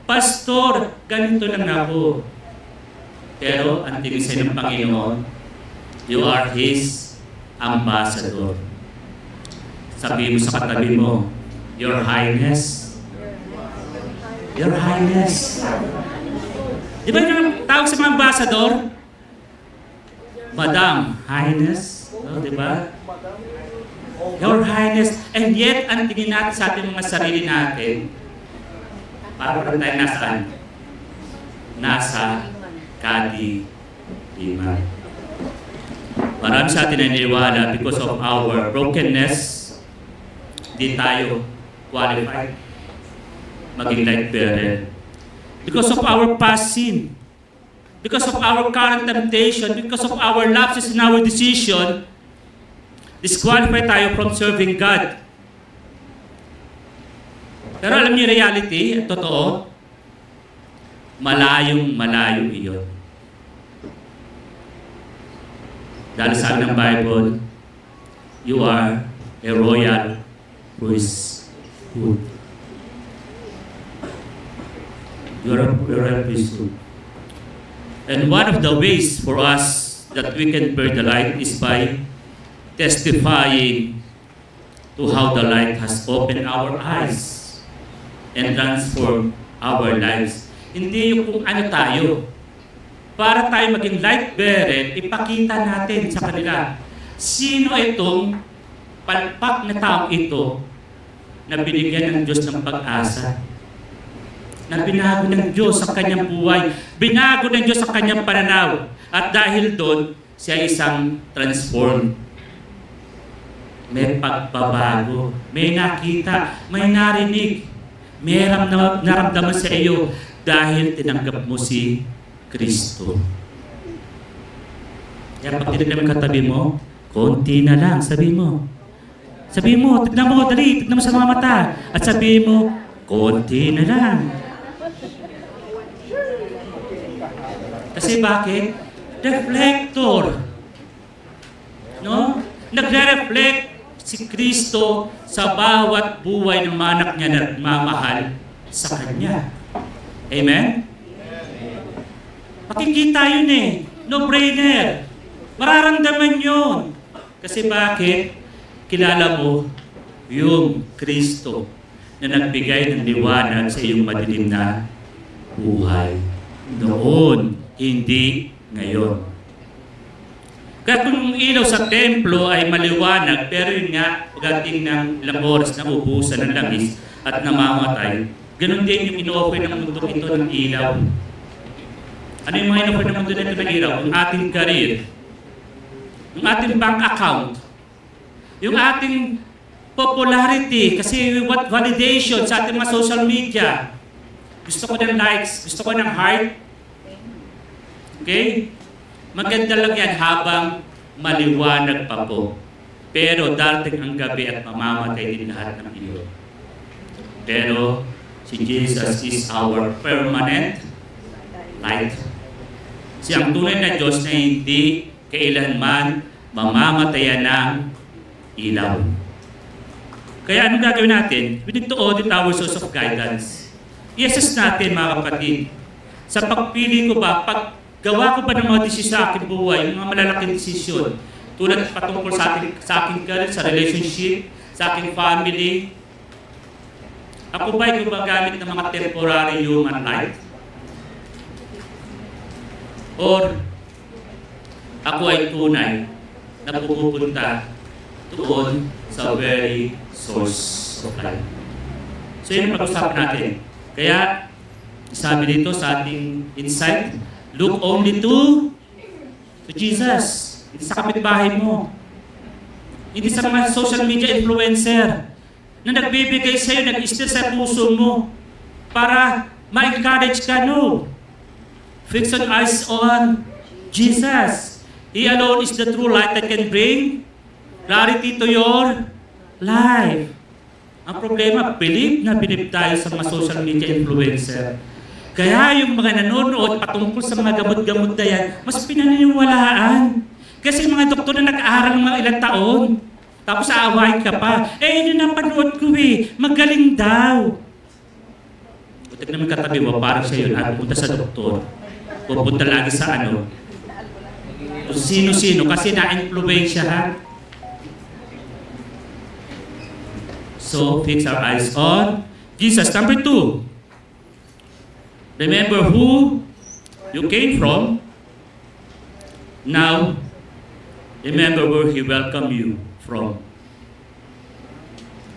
Pastor, ganito lang ako. Pero ang tingin sa'yo ng Panginoon, you are His ambassador. Sabihin mo sa katabi mo, Your Highness, Your Highness. Di ba yung tawag sa mga ambassador? Madam, Highness. No, di ba? Your Highness. And yet, ang tingin natin sa ating mga sarili natin, para tayo nasaan? Nasa kadiliman. Marami sa atin naniniwala because of our brokenness, di tayo qualified maging light bearer. Because of our past sin, because of our current temptation, because of our lapses in our decision, disqualify tayo from serving God. Pero alam niyo reality, totoo, malayong-malayo iyon. Dahil sabi ng Bible, you are a royal priesthood. You are a royal priesthood. And one of the ways for us that we can bear the light is by testifying to how the light has opened our eyes and transformed our lives. Hindi yung kung ano tayo. Para tayo maging light bearer, ipakita natin sa kanila sino itong palpak na taong ito na binigyan ng Diyos ng pag-asa, na binago ng Diyos ang kanyang buhay, binago ng Diyos ang kanyang pananaw, at dahil doon, siya isang transformed. May pagbabago, may nakita, may narinig, may naramdaman sa iyo dahil tinanggap mo si Kristo. Kaya pag tinanggap ang katabi mo, konti na lang, sabi mo. Sabi mo, tignan mo, dali, tignan mo sa mga mata. At sabi mo, konti na lang. Kasi bakit? Reflector. No? Nagre-reflect si Kristo sa bawat buhay ng mga anak niya na nagmamahal sa Kanya. Amen? Makikita yun eh. No-brainer. Mararamdaman yun. Kasi bakit? Kilala mo yung Kristo na nagbigay ng liwanag sa iyong madilim na buhay. Noon, hindi ngayon. Kaya kung ilaw sa templo ay maliwanag, pero yun nga, pagdating ng ilang oras na ubusan ng langis at namamatay, ganun din yung ino-offer ng mundo ito ng ilaw. Ano yung mga ino-offer ng mundo nito ng ilaw? Yung ating career, yung ating bank account, yung ating popularity, kasi we want validation sa ating mga social media. Gusto ko ng likes, gusto ko ng heart. Okay? Maganda lang yan habang maliwanag pa po. Pero darating ang gabi at mamamatay din lahat ng iyo. Pero si Jesus is our permanent light. Siya ang tunay na Diyos na hindi kailanman mamamatayan ng ilaw. Kaya anong gagawin natin? We need to audit our source of guidance. I-assess natin mga kapatid. Sa pagpili ko ba, paggawa ko ba ng mga desisyon sa aking buhay, mga malalaking desisyon, tulad patungkol sa aking career, sa relationship, sa aking family, ako ba'y gumagamit ng mga temporary human life? Or ako ay tunay na pupunta doon sa very source of life. So yun ang pag-usapan natin. Kaya sabi dito sa ating insight, look only to Jesus. Hindi sa kapitbahay mo. Hindi sa mga social media influencer na nagbibigay sa'yo, nag-istil sa puso mo para ma-encourage ka, no. Fix your eyes on Jesus. He alone is the true light that can bring clarity to your life. Ang problema, bilib tayo sa mga social media influencer. Kaya yung mga nanonood patungkol sa mga gamot-gamot na yan, mas pinaniniwalaan. Kasi mga doktor na nag-aaral ng mga ilang taon, tapos aawain ka pa. Eh, yun ang panood ko eh. Magaling daw. Butik naman katabi mo, parang siya yun at punta sa doktor. Pupunta lagi sa ano. Kung sino-sino, kasi na-influensyahan. So, fix our eyes on Jesus. Number 2, remember who you came from. Now, remember where He welcomed you from.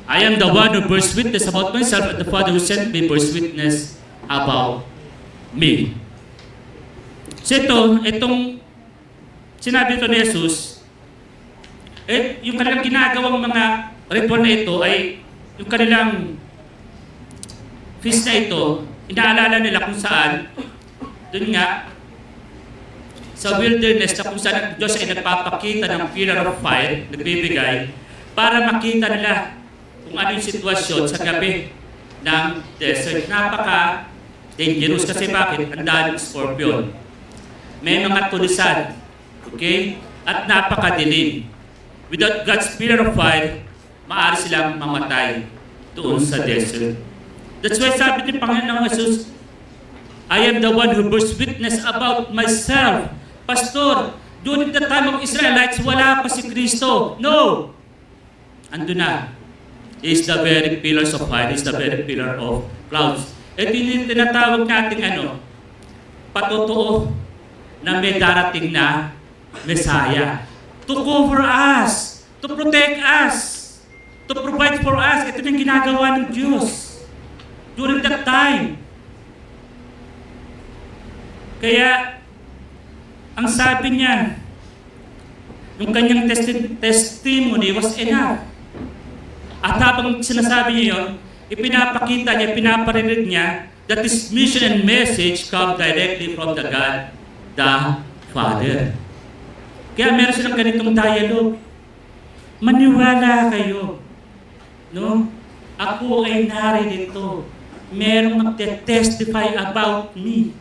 I am the one who bears witness about myself, and the Father who sent me bears witness about me. So itong sinabi ito ni Jesus, yung kanilang ginagawang mga ritual na ito ay yung kanilang feast na ito, inaalala nila kung saan, dun nga, sa wilderness na kung saan ang Diyos ay nagpapakita ng pillar of fire, nagbibigay, para makita nila kung ano yung sitwasyon sa gabi ng desert. Napaka-dangerous kasi bakit? Ang daming scorpion. May mga tulisan, okay? At napakadilim. Without God's pillar of fire, maaari silang mamatay doon sa desert. That's why sabi ni Panginoon Jesus, I am the one who bears witness about myself. Pastor, during the time of Israelites, wala pa si Kristo. No! Ando na. He is the very pillars of fire. He is the very pillar of clouds. Ito yung tinatawag natin patotoo na may darating na Messiah. To cover us. To protect us. To provide for us. Ito yung ginagawa ng Diyos during that time. Kaya, ang sabi niya, yung kanyang testimony was enough. At habang sinasabi niya yun, ipinapakita niya, pinaparinig niya that his mission and message come directly from the God, the Father. Kaya meron silang ganitong dialogue. Maniwala kayo. No? Ako ay naririto. Merong magte-testify about me.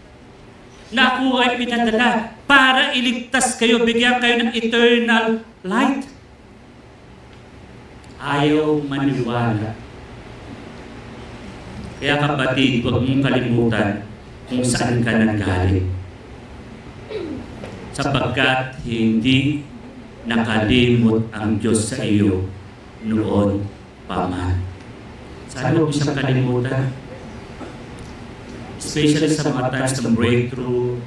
Na ako ay pinadala para iligtas kayo, bigyan kayo ng eternal light. Ayaw maniwala. Kaya kapatid, huwag mong kalimutan kung saan ka nanggaling. Sapagkat hindi nakalimot ang Diyos sa iyo noon pa man. Sana huwag mo siyang kalimutan. Especially sa mga times ng breakthrough,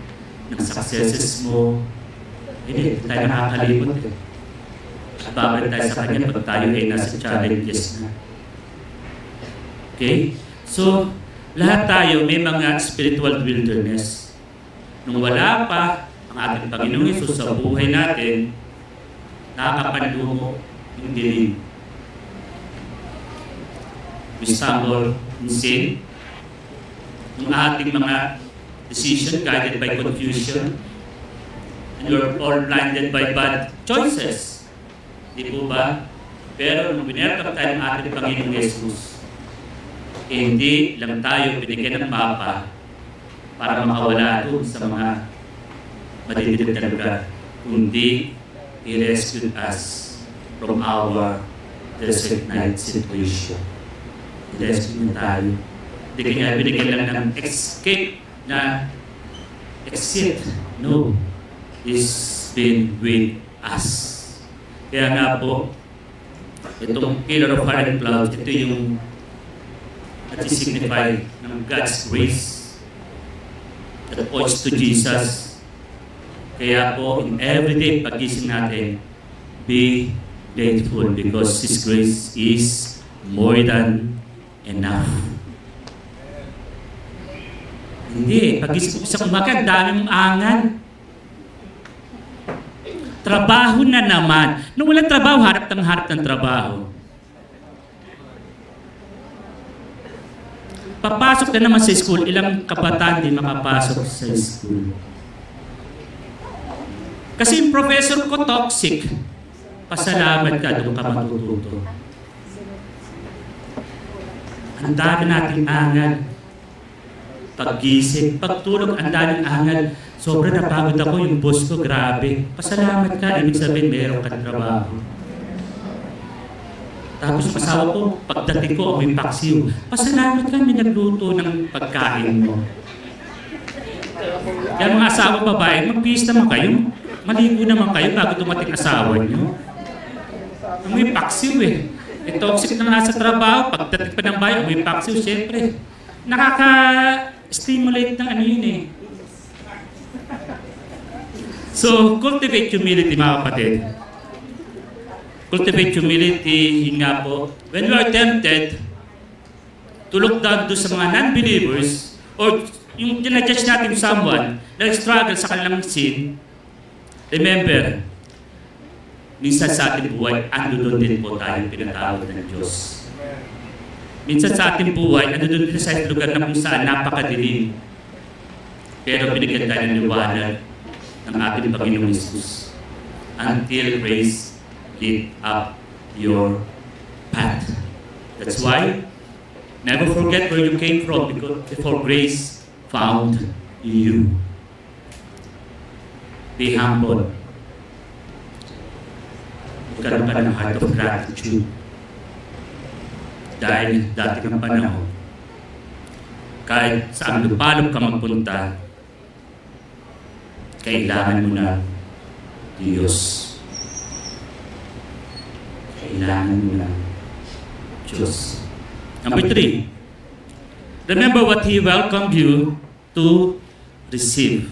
ng successes mo. Hindi tayo nakakalimot. Babalik tayo sa Kanya pag tayo ay nasa challenges na. Okay? So, lahat tayo may mga spiritual wilderness. Nung wala pa ang ating Panginoong Hesus sa buhay natin, nakakapanlumo yung dilim. we stumble in sin, yung ating mga decision guided by confusion, and we're all blinded by bad choices. Di po ba? Pero nung winelcome tayo ng ating Panginoong Jesus, hindi lang tayo binigyan ng mapa para makawala doon sa mga madidilim na lugar, kundi He rescued us from our desert night situation. He rescued tayo. Hindi kanya binigyan lang ng escape na exit. No. He's been with us. Kaya nga po, itong pillar of fire and clouds, ito yung nag-signify ng God's grace that points to Jesus. Kaya po, in everyday pagising natin, be grateful because His grace is more than enough. Hindi, pagising sa umaga, dami mong angan. Trabaho na naman. Nung walang trabaho, harap ng trabaho. Papasok na naman sa school, ilang kabataan din makapasok sa school. Kasi yung professor ko toxic. Pasalamat ka, doon ka matututo. Ang dami nating angal. Paggising, pagtulog, ang daming angal. Sobrang napagod ako, yung boss ko, grabe. Pasalamat ka, ibig sabihin meron kang trabaho. Tapos yung asawa ko, pagdating ko, may paksiw. Pasalamat ka, may nagluto ng pagkain mo. Kaya mga asawa babae, mag-peace naman kayo. Maligo naman kayo bago dumating asawa nyo. May paksiw eh. Toxic na nga sa trabaho, pagdating pa ng bayan, may paksiw, syempre. Nakaka-stimulate ng ano yun eh. So, cultivate humility mga kapatid. Cultivate humility, yun nga po. When we are tempted to look down to sa mga non-believers or yung ginajudge natin someone na struggle sa kanilang sin, remember, minsan sa ating buhay, andun din po tayo pinatawag ng Diyos. Minsan sa ating buhay, andun din sa lugar na kung saan napakadilim. Pero binigyan tayo ng liwanag ng ating Panginoong Jesus until grace lit up your path. That's why, never forget where you came from before grace found you. Be humble. Magkaroon ka ng heart of gratitude. Dahil dati kang panahon, kahit saan lupalop ka magpunta, kailangan mo na Diyos. Kailangan mo na Diyos. Number 3, remember what He welcomed you to receive.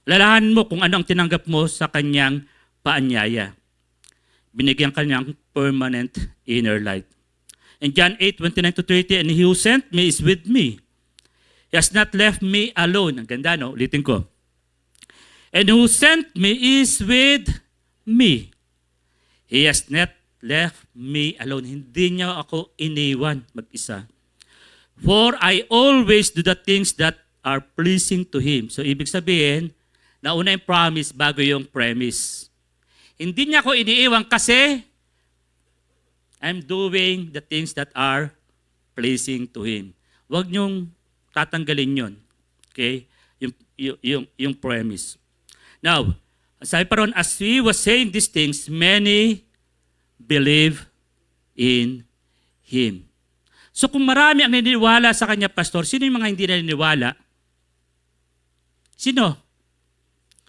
Lalahan mo kung ano ang tinanggap mo sa Kanyang paanyaya. Binigyan ka niyang permanent inner light. In John 8:29-30, and He who sent me is with me. He has not left me alone. Ang ganda, no? Ulitin ko. And who sent me is with me. He has not left me alone. Hindi niya ako iniwan mag-isa. For I always do the things that are pleasing to Him. So, ibig sabihin, nauna yung promise bago yung premise. Hindi niya ako iniiwan kasi I'm doing the things that are pleasing to Him. Huwag niyong tatanggalin yun. Okay? Yung premise. Now, aside pa ron, as we was saying these things, many believe in Him. So kung marami ang naniniwala sa Kanya, Pastor, sino yung mga hindi naniniwala? Sino?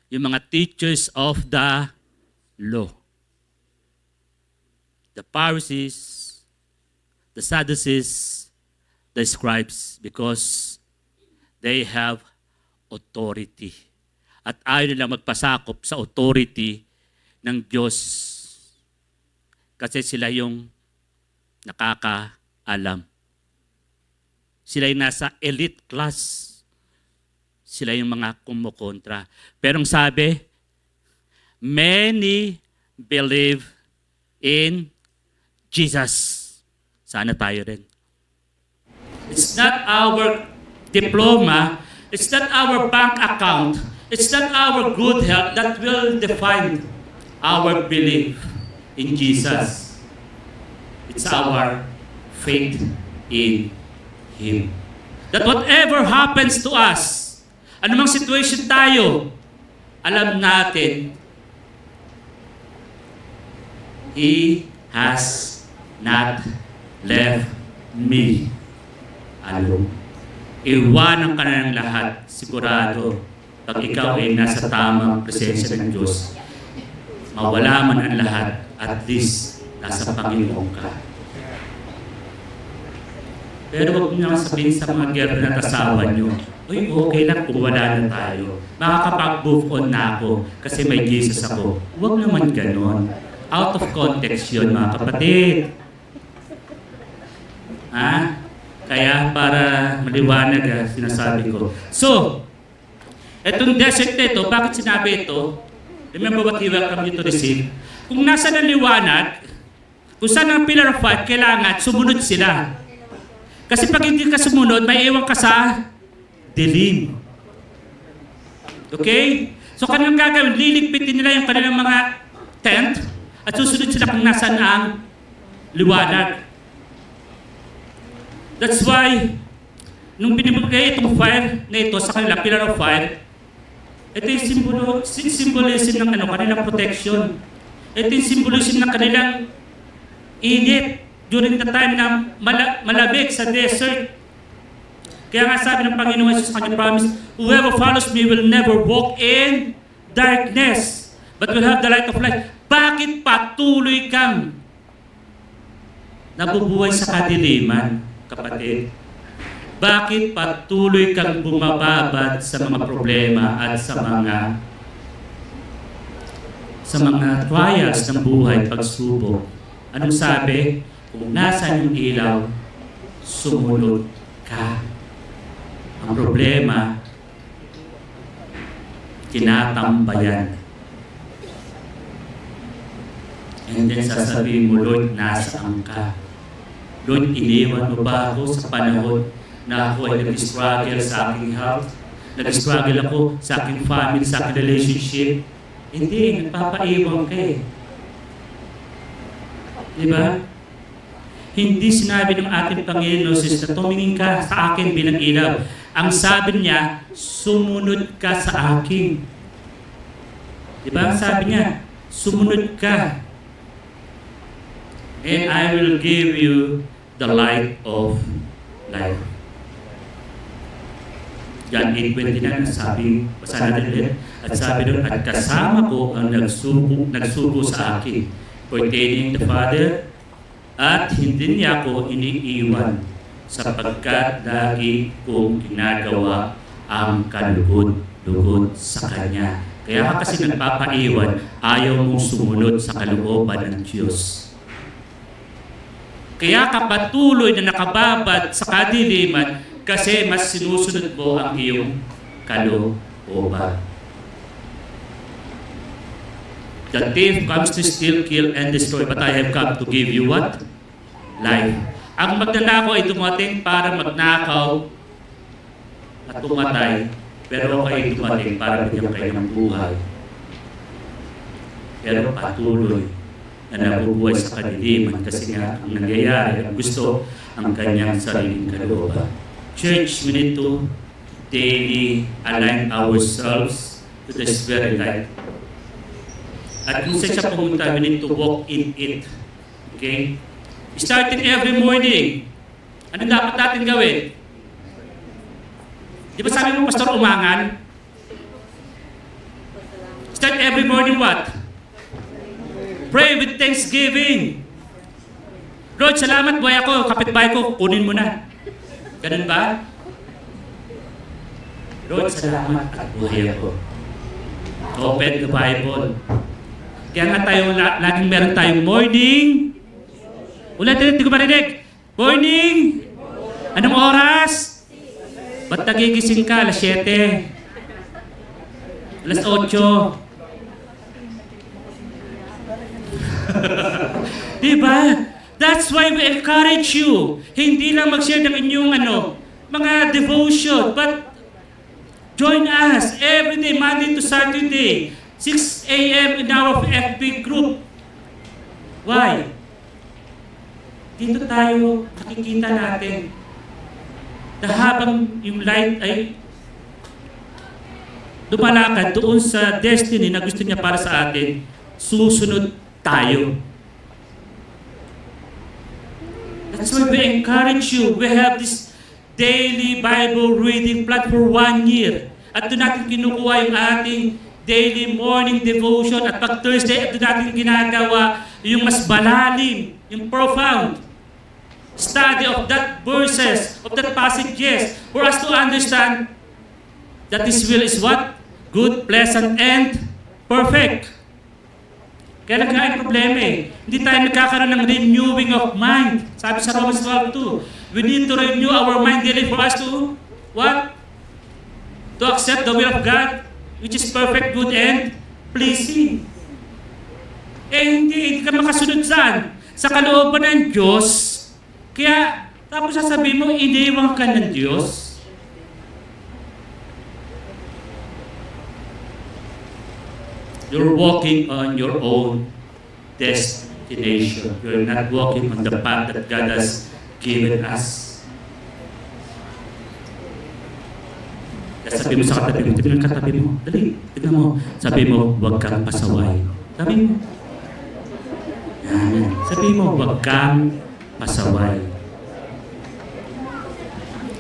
Yung mga teachers of the law. The Pharisees, the Sadducees, the scribes, because they have authority. At ayaw nila magpasakop sa authority ng Diyos kasi sila yung nakakaalam. Sila yung nasa elite class. Sila yung mga kumukontra. Pero ang sabi, many believe in Jesus. Sana tayo rin. It's not our diploma. It's not our bank account. It's not our good health that will define our belief in Jesus. It's our faith in Him. That whatever happens to us, anumang situation tayo, alam natin, He has not left me alone. Iwanan ka na ng lahat, sigurado, pag ikaw ay nasa tamang presensya ng Diyos, mawala man ang lahat, at least, nasa Panginoon ka. Pero huwag niyo sabihin sa mga girlfriend at asawa niyo, uy, okay lang kung wala na tayo. Makakapag-move on na ako kasi may Jesus ako. Huwag naman ganon. Out of context yun, mga kapatid. Ha? Kaya para maliwanag, sinasabi ko. So, etong desert na ito, bakit sinabi ito? Remember what He welcome you to receive? Kung nasa ng liwanag, kung saan ang pillar of fire, kailangan sumunod sila. Kasi pag hindi ka sumunod, may iwan ka sa dilim. Okay? So kanilang gagawin, liligpitin nila yung kanilang mga tent at susunod sila kung nasaan ang liwanag. That's why, nung binibigay itong fire na ito sa kanila, pillar of fire, ito yung symbolism ng kanilang protection. Ito yung symbolism ng kanilang init during the time na malamig sa desert. Kaya nga sabi ng Panginoon Jesus sa kanyang promise, whoever follows me will never walk in darkness, but will have the light of life. Bakit patuloy kang nabubuhay sa kadiliman, kapatid? Bakit patuloy kang bumababad sa mga problema at sa mga trials ng buhay, pagsubok? Anong sabi? Kung nasaan yung ilaw, sumunod ka. Ang problema, tinatambayan. And then sasabihin mo, Lord, nasaan ka? Lord, iniwan mo ba ako sa panahon na ako ay nag-struggle sa aking health? Nag-struggle ako sa aking family, sa aking relationship? Hindi, nagpapaiwan ka eh. Diba? Hindi sinabi ng ating Panginoon na tumingin ka sa akin bilang ilaw. Ang sabi niya, sumunod ka sa akin. Diba? Ang sabi niya, sumunod ka. And I will give you the light of life. John 8:29, sabi, basa natin ulit, at sabi doon, at kasama ko ang nagsugo sa akin, pertaining the Father, at hindi niya ako iniiwan sapagkat lagi kong ginagawa ang kalugod-lugod sa Kanya. Kaya ka kasi nagpapaiwan, ayaw mong sumunod sa kalooban ng Diyos. Kaya ka patuloy na nakababad sa kadiliman kasi mas sinusunod mo ang iyong kalooban. The thief comes to steal, kill, and destroy, but I have come to give you what? Life. Ang magnanakaw ay dumating para magnakaw at pumatay, pero ako ay dumating para bigyan kayo ng buhay. Pero patuloy na nabubuhay sa kadiliman kasi nga ang nangyayari, ang gusto, ang kanyang sariling kalooban. Church, we need to daily align ourselves to the Spirit light. At kung saan siya pumunta, we need to walk in it. Okay? Starting every morning. Ano dapat natin gawin? Di ba sabi mo, Pastor Umangan? Start every morning what? Pray with thanksgiving. Lord, salamat, buhay ako. Kapitbahay ko, kunin mo na. Ganun ba? Lord, salamat at buhay ako. Open the Bible. Kaya nga tayo, laging meron tayong morning. Ulit, hindi ko marinig. Morning! Anong oras? Ba't nagigising ka? Alas 7. Alas 8. Diba? That's why we encourage you. Hindi lang mag-share ng inyong mga devotion, but join us every day, Monday to Saturday, 6 a.m. in our FB group. Why? Dito tayo nakikita natin na habang yung light ay lumalakad doon sa destiny na gusto niya para sa atin, susunod tayo. That's why we encourage you. We have this daily Bible reading plan for 1 year. At doon natin kinukuha yung ating daily morning devotion. At pag Thursday, at doon natin ginagawa yung mas malalim, yung profound study of that verses, of that passages, for us to understand that His will is what? Good, pleasant, and perfect. Kaya nagkain problema eh. Hindi tayo nagkakaroon ng renewing of mind. Sabi sa Romans 12:2, we need to renew our mind daily for us to, what? To accept the will of God, which is perfect, good, and pleasing. Hindi ka makasunod saan? Sa kalooban ng Diyos. Kaya, tapos sasabihin mo, iniwan ka ng Diyos. You're walking on your own destination. You're not walking on the path that God has given us. Sabi mo sa katabi mo, tignan katabi mo, dali, tignan mo. Sabi mo, huwag kang pasaway. Sabi mo. Yan. Sabi mo, huwag kang pasaway.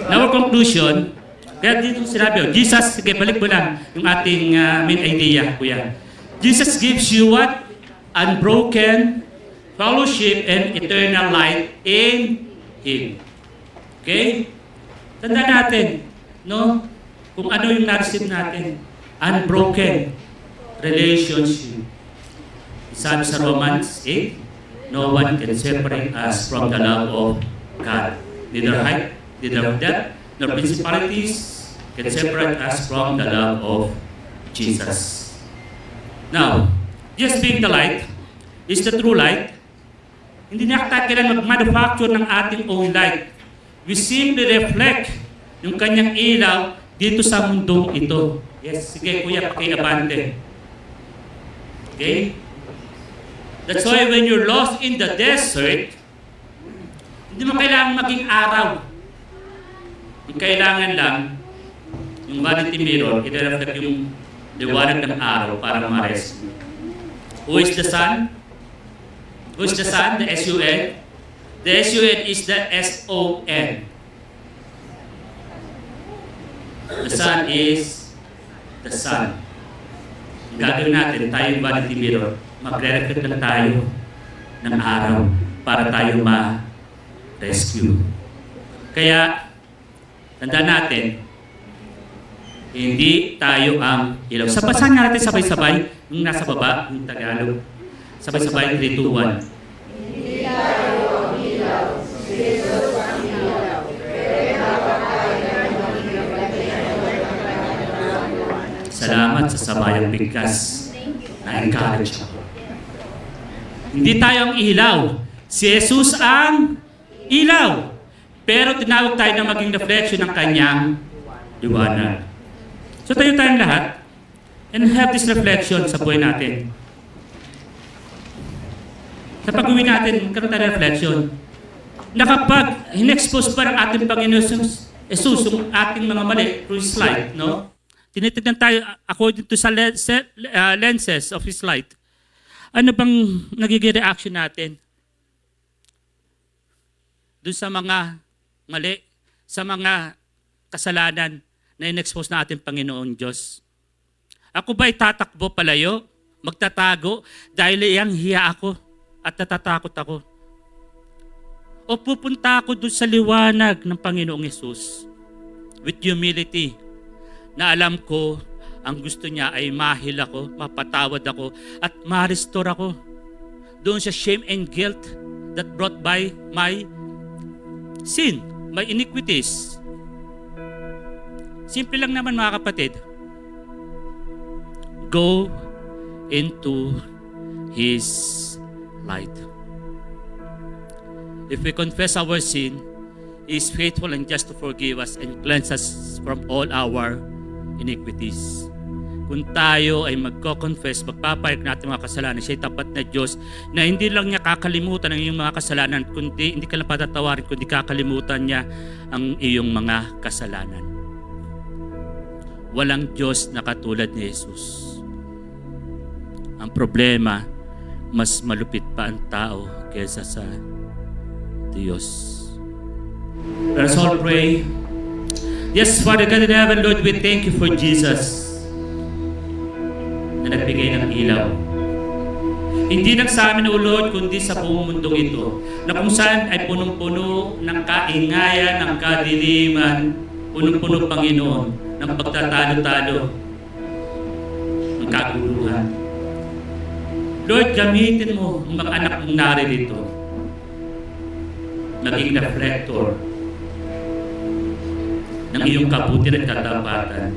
Now, our conclusion, kaya dito sinabi, Jesus, sige, balik mo lang yung ating main idea, kuya. Jesus gives you what? Unbroken fellowship and eternal life in Him. Okay? Tanda natin, no? Kung ano yung na-receive natin. Unbroken relationship. Sabi sa Romans 8, no one can separate us from the love of God. Neither height, neither depth, nor principalities can separate us from the love of Jesus. Now, just being the light is the true light. Hindi na tayo kailangan mag-manufacture ng ating own light. We simply reflect yung kanyang ilaw dito sa mundong ito. Yes, sige kuya, pakiabante. Okay? That's why when you're lost in the desert, hindi mo kailangan maging araw. Yung kailangan lang, yung vanity mirror, i-reflect yung liwanag ng araw para ma-rescue. Who is the sun? Who is the sun? The S-U-N? The S-U-N is the S-O-N. The sun is the sun. Ang gagawin natin, tayo yung vanity mirror, magre-reflect lang tayo ng araw para tayo ma-rescue. Kaya, tandaan natin, hindi tayo ang ilaw. Sabasan natin sabay-sabay, yung nasa baba, yung Tagalog. Sabay-sabay, 3, 2, 1. Hindi tayo ang ilaw, si Jesus ang ilaw. Pero dapat tayo ng Salamat sa sabayang bigkas na encourage ako. Hindi tayo ang ilaw. Si Jesus ang ilaw. Pero tinawag tayo na maging reflection ng kanyang liwanag. So tayo tayong lahat and have this reflection sa buhay natin. Sa pag-uwi natin, karoon tayo reflection na kapag in-expose pa ng ating Panginoon Jesus yung ating mga mali through His light, no? Tinitignan tayo according to sa lenses of His light. Ano bang nagiging reaction natin doon sa mga mali, sa mga kasalanan na in-expose na ating Panginoon Diyos? Ako ba'y tatakbo palayo? Magtatago dahil iyang hiya ako at natatakot ako? O pupunta ako doon sa liwanag ng Panginoong Yesus with humility na alam ko ang gusto niya ay mahil ako, mapatawad ako at ma-restore ako doon sa shame and guilt that brought by my sin, my iniquities. Simple lang naman mga kapatid. Go into His light. If we confess our sin, He is faithful and just to forgive us and cleanse us from all our iniquities. Kung tayo ay magko-confess, magpapahayag natin mga kasalanan, siya ay tapat na Diyos na hindi lang niya kakalimutan ang iyong mga kasalanan, kundi hindi ka lang patatawarin, kundi kakalimutan niya ang iyong mga kasalanan. Walang Diyos na katulad ni Jesus. Ang problema, mas malupit pa ang tao kaysa sa Diyos. Let us all pray. Yes, Father God in heaven, Lord, we thank you for Jesus na nagbigay ng ilaw. Hindi lang sa amin, O Lord, kundi sa buong mundong ito, na kung saan ay punong-puno ng kaingayan, ng kadiliman, punong-puno, Panginoon, ng pagtatalo-talo, ng kaguluhan. Lord, gamitin mo ang mga anak mong naririto, maging reflector ng iyong kabutihan at katapatan.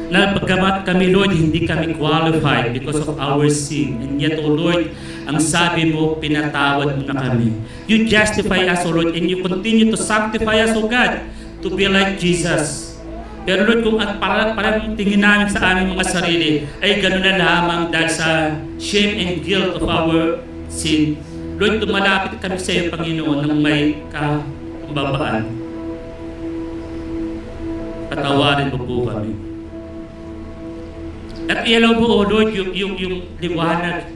Na pagkamat kami, Lord, hindi kami qualified because of our sin. And yet, O Lord, ang sabi mo, pinatawad mo na kami. You justify us, O Lord, and you continue to sanctify us, O God, to be like Jesus. Pero Lord, kung parang tingin namin sa aming mga sarili, ay gano'n na lamang dahil sa shame and guilt of our sin. Lord, tumalapit kami sa iyo, Panginoon, ng may kababaan. Patawarin mo po kami. At ilaw mo, O Lord, yung liwanag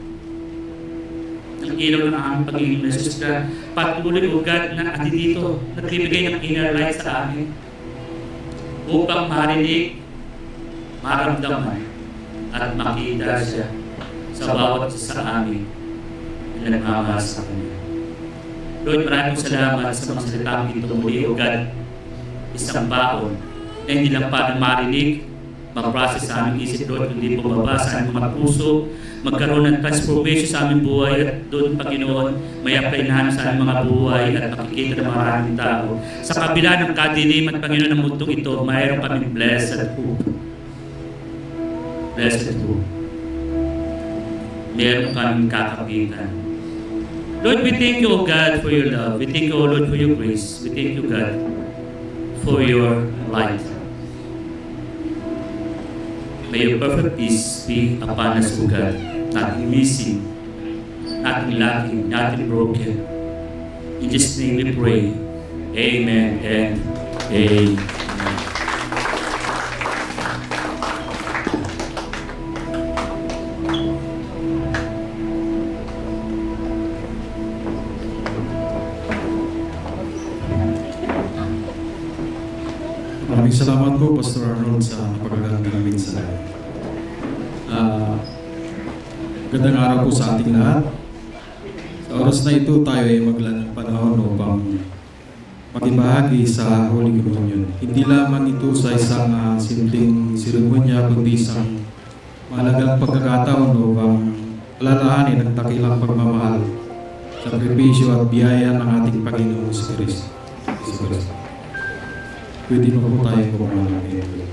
ng ilaw ng aming Panginoon na Jesus na patuloy, O God, na ati dito, nagbibigay ng inner light sa amin upang marinig, maramdaman, at makita siya sa bawat isa sa amin na nagmamahal sa Kanya. Lord, maraming salamat sa mga salitang ito muli, O God, isang baon na hindi lang pa marinig, mag-process sa aming isip, Lord, hindi po mabasa ang mga puso, magkaroon ng transformation sa aming buhay at doon, Panginoon, may apply namin sa aming mga buhay at makikita ng maraming tao. Sa kabila ng kadiliman, Panginoon, ng mundong ito, mayroon kaming blessed hope. Blessed hope. Meron kaming kakapitan. Lord, we thank you, O God, for your love. We thank you, O Lord, for your grace. We thank you, God, for your light. May your perfect peace be upon us, O God. Nothing missing, nothing lacking, nothing broken. In Jesus' name we pray. Amen and amen. Maraming salamat po, Pastor Arnold, sa napakagandang mensahe. Gandang araw po sa ating lahat. Sa oras na ito, tayo ay maglaan ng panahon upang makibahagi sa Holy Communion. Hindi lamang ito sa isang simpleng seremonya, kundi isang mahalagang pagkakataon upang alalahanin ang dakilang pagmamahal, sakripisyo at biyaya ng ating Panginoong si Kristo. Pwede mo po tayo kumalangin.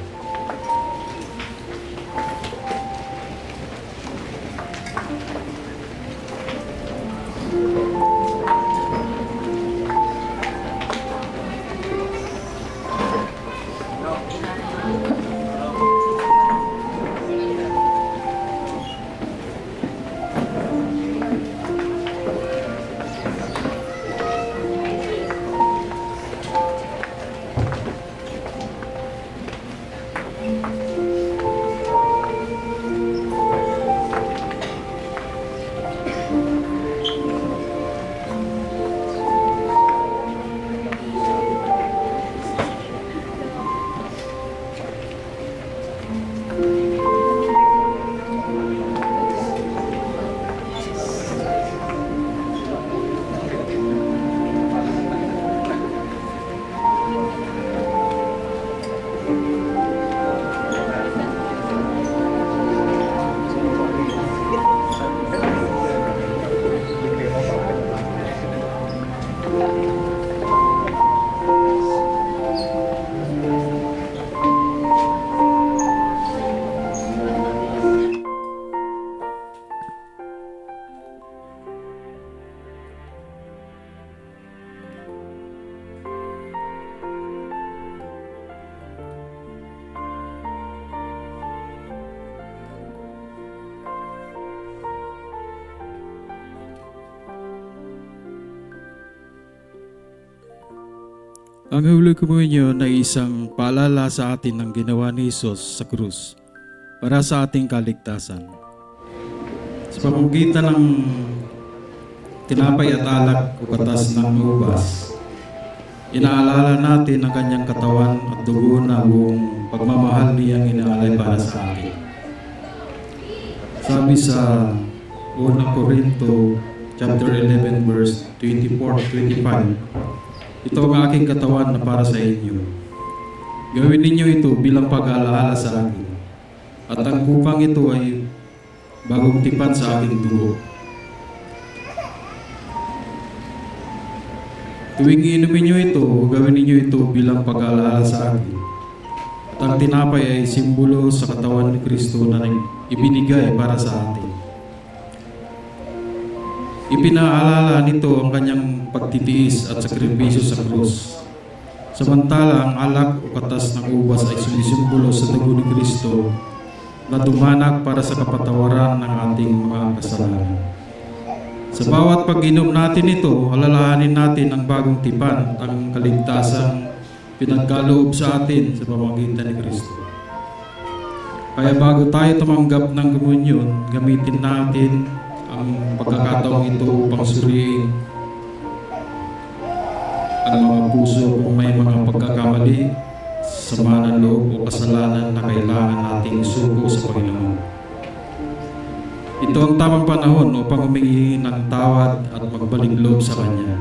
Ang Holy Communion ay isang paalala sa atin ng ginawa ni Jesus sa krus para sa ating kaligtasan. Sa pamamagitan ng tinapay at alak o katas ng ubas, inaalala natin ang kanyang katawan at dugo na buong pagmamahal niyang inaalay para sa atin. Sabi sa 1 Corinto chapter 11 verse 24-25, ito ang aking katawan na para sa inyo. Gawin ninyo ito bilang pag-aalaala sa akin. At ang kupang ito ay bagong tipan sa aking dugo. Tuwing inumin nyo ito, gawin ninyo ito bilang pag-aalaala sa akin. At ang tinapay ay simbolo sa katawan ni Kristo na ibinigay para sa atin. Ipinaalala nito ang kanyang pagtitiis at sakripisyo sa krus. Samantala ang alak o katas ng ubas ay sumisimbolo sa dugo ni Kristo na dumanak para sa kapatawaran ng ating mga kasalanan. Sa bawat pag-inom natin ito, alalahanin natin ang bagong tipan at ang kaligtasang pinagkaloob sa atin sa pamamagitan ni Kristo. Kaya bago tayo tumanggap ng komunyon, gamitin natin ang pagkakataong ito upang suriin ang mga puso kung may mga pagkakamali, sama ng loob o kasalanan na kailangan nating isuko sa Panginoon. Ito ang tamang panahon upang humingi ng tawad at magbalik loob sa Kanya.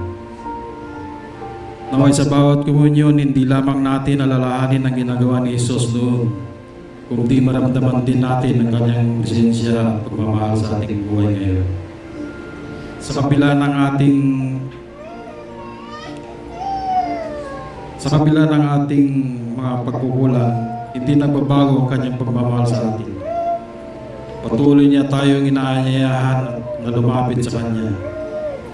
Naway sa bawat komunyon, hindi lamang natin alalahanin ang ginagawa ni Jesus noon, kundi maramdaman din natin ang Kanyang presensya at pagmamahal sa ating buhay ngayon. Sa kabila ng ating mga pagkukulang, hindi nagbabago ang Kanyang pagmamahal sa atin. Patuloy niya tayong inaanyayahan na lumapit sa Kanya,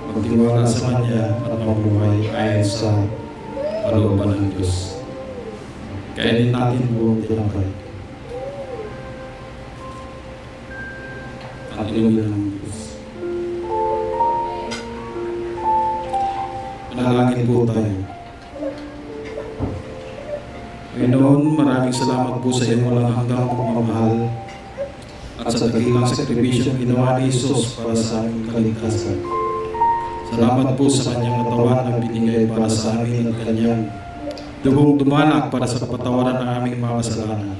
magtiwala sa Kanya at mabuhay ayon sa kalooban ng Diyos. Kainin natin buong tinapay at inumin ng Diyos. Manalangin po tayo. Panginoon, maraming salamat po sa iyong walang hanggang pagmamahal at sa dakilang sakripisyong ginawa ni Jesus para sa aming kaligtasan. Salamat po sa kanyang katawan na binigay para sa amin at kanyang dugong dumanak para sa kapatawaran ng aming mga kasalanan.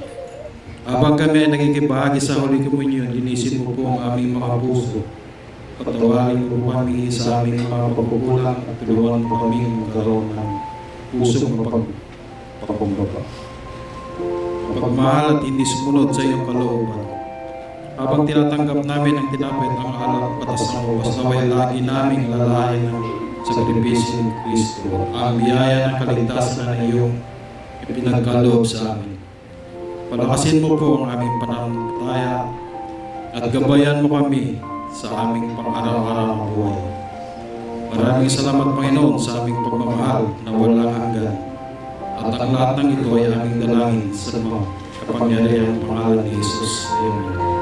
Habang kami nagkikibahagi sa Holy Communion, linisin mo po ang aming mga puso. Patawarin mo kami sa aming mga pagkukulang at tulungan mo kami magkaroon ng pusong mapagpakumbaba. Pagmahal at hindi sumunod sa iyong kalooban. Habang tinatanggap namin ang tinapay at ang alak patas ng ubas, naway lagi naming lalahanin ng sakripisyo ni Kristo, ang biyaya ng kaligtasan na iyong ipinagkaloob sa amin. Palakasin mo po ang aming pananampalataya at gabayan mo kami sa aming pang-araw-araw na buhay. Maraming salamat, Panginoon, sa aming pagmamahal na walang hanggan. At ang lahat ng ito ay aming dalangin sa mga kapangyarihang pangalan ni Jesus. Amen.